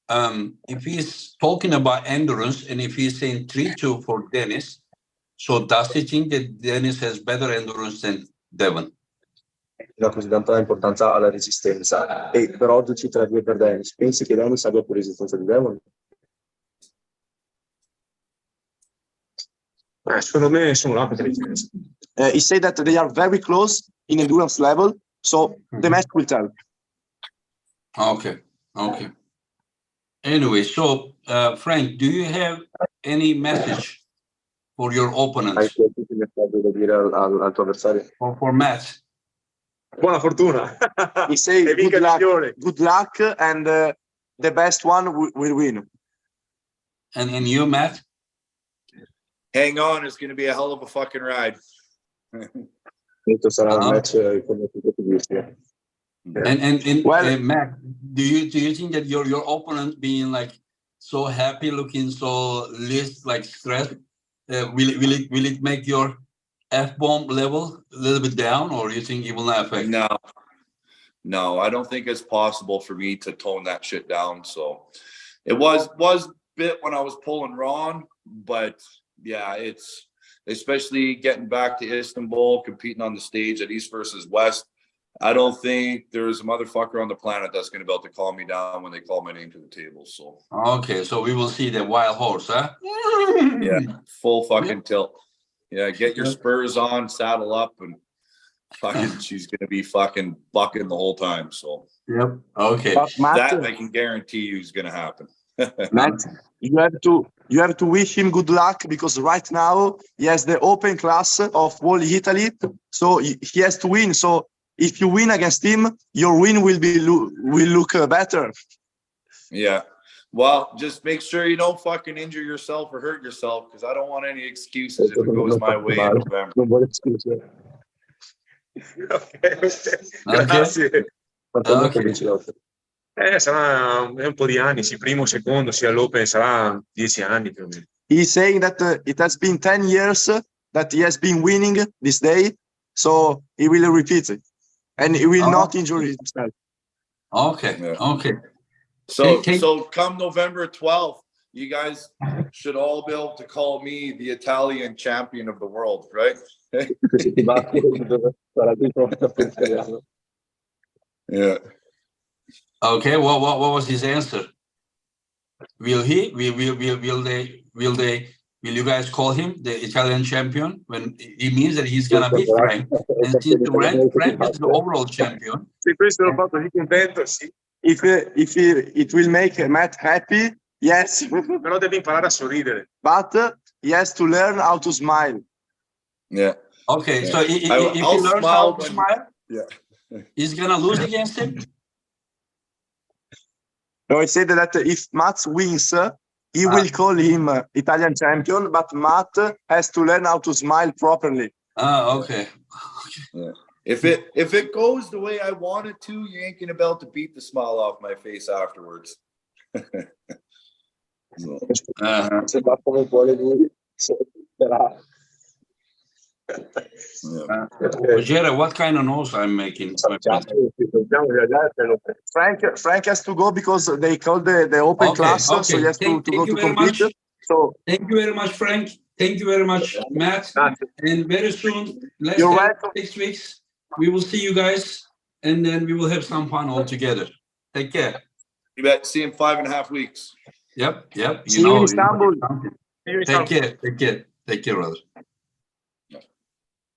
[SPEAKER 1] if he's talking about endurance and if he's saying 3-2 for Dennis, so does he think that Dennis has better endurance than Devon?
[SPEAKER 4] Da così tanta importanza alla resistenza, e però oggi ci 3-2 per Dennis. Pensi che Dennis abbia più resistenza di Devon?
[SPEAKER 5] Secondo me sono là per differenza.
[SPEAKER 3] He said that they are very close in endurance level, so the match will tell.
[SPEAKER 1] Okay. Anyway, so Frank, do you have any message for your opponent?
[SPEAKER 4] Hai qualche messaggio da dire al tuo avversario?
[SPEAKER 1] For Matt?
[SPEAKER 5] Buona fortuna.
[SPEAKER 3] He said good luck, and the best one will win.
[SPEAKER 1] And you, Matt?
[SPEAKER 2] Hang on, it's going to be a hell of a fucking ride.
[SPEAKER 4] Sarà un match come tutti i visti.
[SPEAKER 1] And Matt, do you think that your opponent being like so happy, looking so least like stressed, will it make your F-bomb level a little bit down, or you think it will not affect?
[SPEAKER 2] No, I don't think it's possible for me to tone that shit down. So it was a bit when I was pulling Ron, but yeah, it's especially getting back to Istanbul, competing on the stage at East versus West. I don't think there's a motherfucker on the planet that's going to be able to calm me down when they call my name to the table. So
[SPEAKER 1] okay, so we will see the wild horse, huh?
[SPEAKER 2] Yeah, full fucking tilt. Yeah, get your spurs on, saddle up, and she's gonna be fucking bucking the whole time. So
[SPEAKER 1] Yep. Okay.
[SPEAKER 3] But Matt,
[SPEAKER 2] that I can guarantee you is gonna happen.
[SPEAKER 3] Matt, you have to wish him good luck because right now he has the open class of Wall Italy, so he has to win. So if you win against him, your win will look better.
[SPEAKER 2] Yeah. Well, just make sure you don't fucking injure yourself or hurt yourself, because I don't want any excuses if it goes my way in November.
[SPEAKER 4] Non vuole scusare.
[SPEAKER 5] Grazie.
[SPEAKER 4] Quanto
[SPEAKER 1] Ok.
[SPEAKER 4] dice
[SPEAKER 5] Sarà è un po' di anni, sì, primo, secondo, sia all'Open sarà 10 anni più o meno.
[SPEAKER 3] He's saying that it has been 10 years that he has been winning this day, so he will repeat it, and he will not injure himself.
[SPEAKER 1] Okay.
[SPEAKER 2] Yeah.
[SPEAKER 1] Okay.
[SPEAKER 2] So,
[SPEAKER 1] Take-
[SPEAKER 2] so come November 12th, you guys should all be able to call me the Italian champion of the world, right?
[SPEAKER 4] Se ti batti, sarà il trofeo italiano.
[SPEAKER 2] Yeah.
[SPEAKER 1] Okay. What was his answer? Will you guys call him the Italian champion when it means that he's gonna beat Frank? And since Frank is the overall champion.
[SPEAKER 5] Se questo l'ho fatto di contento, sì.
[SPEAKER 3] If it will make Matt happy, yes,
[SPEAKER 5] Però devi imparare a sorridere.
[SPEAKER 3] but he has to learn how to smile.
[SPEAKER 2] Yeah.
[SPEAKER 1] Okay,
[SPEAKER 2] Yeah.
[SPEAKER 1] so if he
[SPEAKER 2] I'll
[SPEAKER 1] learns
[SPEAKER 2] smile
[SPEAKER 1] how to
[SPEAKER 2] when-
[SPEAKER 1] smile,
[SPEAKER 2] Yeah.
[SPEAKER 1] he's gonna lose against him.
[SPEAKER 3] No, he said that if Matt wins, he will call him Italian champion, but Matt has to learn how to smile properly.
[SPEAKER 1] Okay.
[SPEAKER 2] If it goes the way I want it to, you ain't gonna be able to beat the smile off my face afterwards. So,
[SPEAKER 4] Se va come vuole lui, sarà.
[SPEAKER 2] yeah.
[SPEAKER 1] Rogero, what kind of nose I'm making? my friend?
[SPEAKER 3] Frank has to go because they call the open
[SPEAKER 1] Okay,
[SPEAKER 3] class, so
[SPEAKER 1] okay.
[SPEAKER 3] he has to
[SPEAKER 1] Thank
[SPEAKER 3] go
[SPEAKER 1] you
[SPEAKER 3] to
[SPEAKER 1] very
[SPEAKER 3] compete.
[SPEAKER 1] much.
[SPEAKER 3] So
[SPEAKER 1] Thank you very much, Frank. Thank you very much, Matt. And very soon, less
[SPEAKER 3] You're
[SPEAKER 1] than
[SPEAKER 3] welcome.
[SPEAKER 1] 6 weeks, we will see you guys, and then we will have some fun all together. Take care.
[SPEAKER 2] You bet. See you in 5.5 weeks.
[SPEAKER 1] Yep.
[SPEAKER 3] See you in Istanbul.
[SPEAKER 1] Take care. Take care, brother.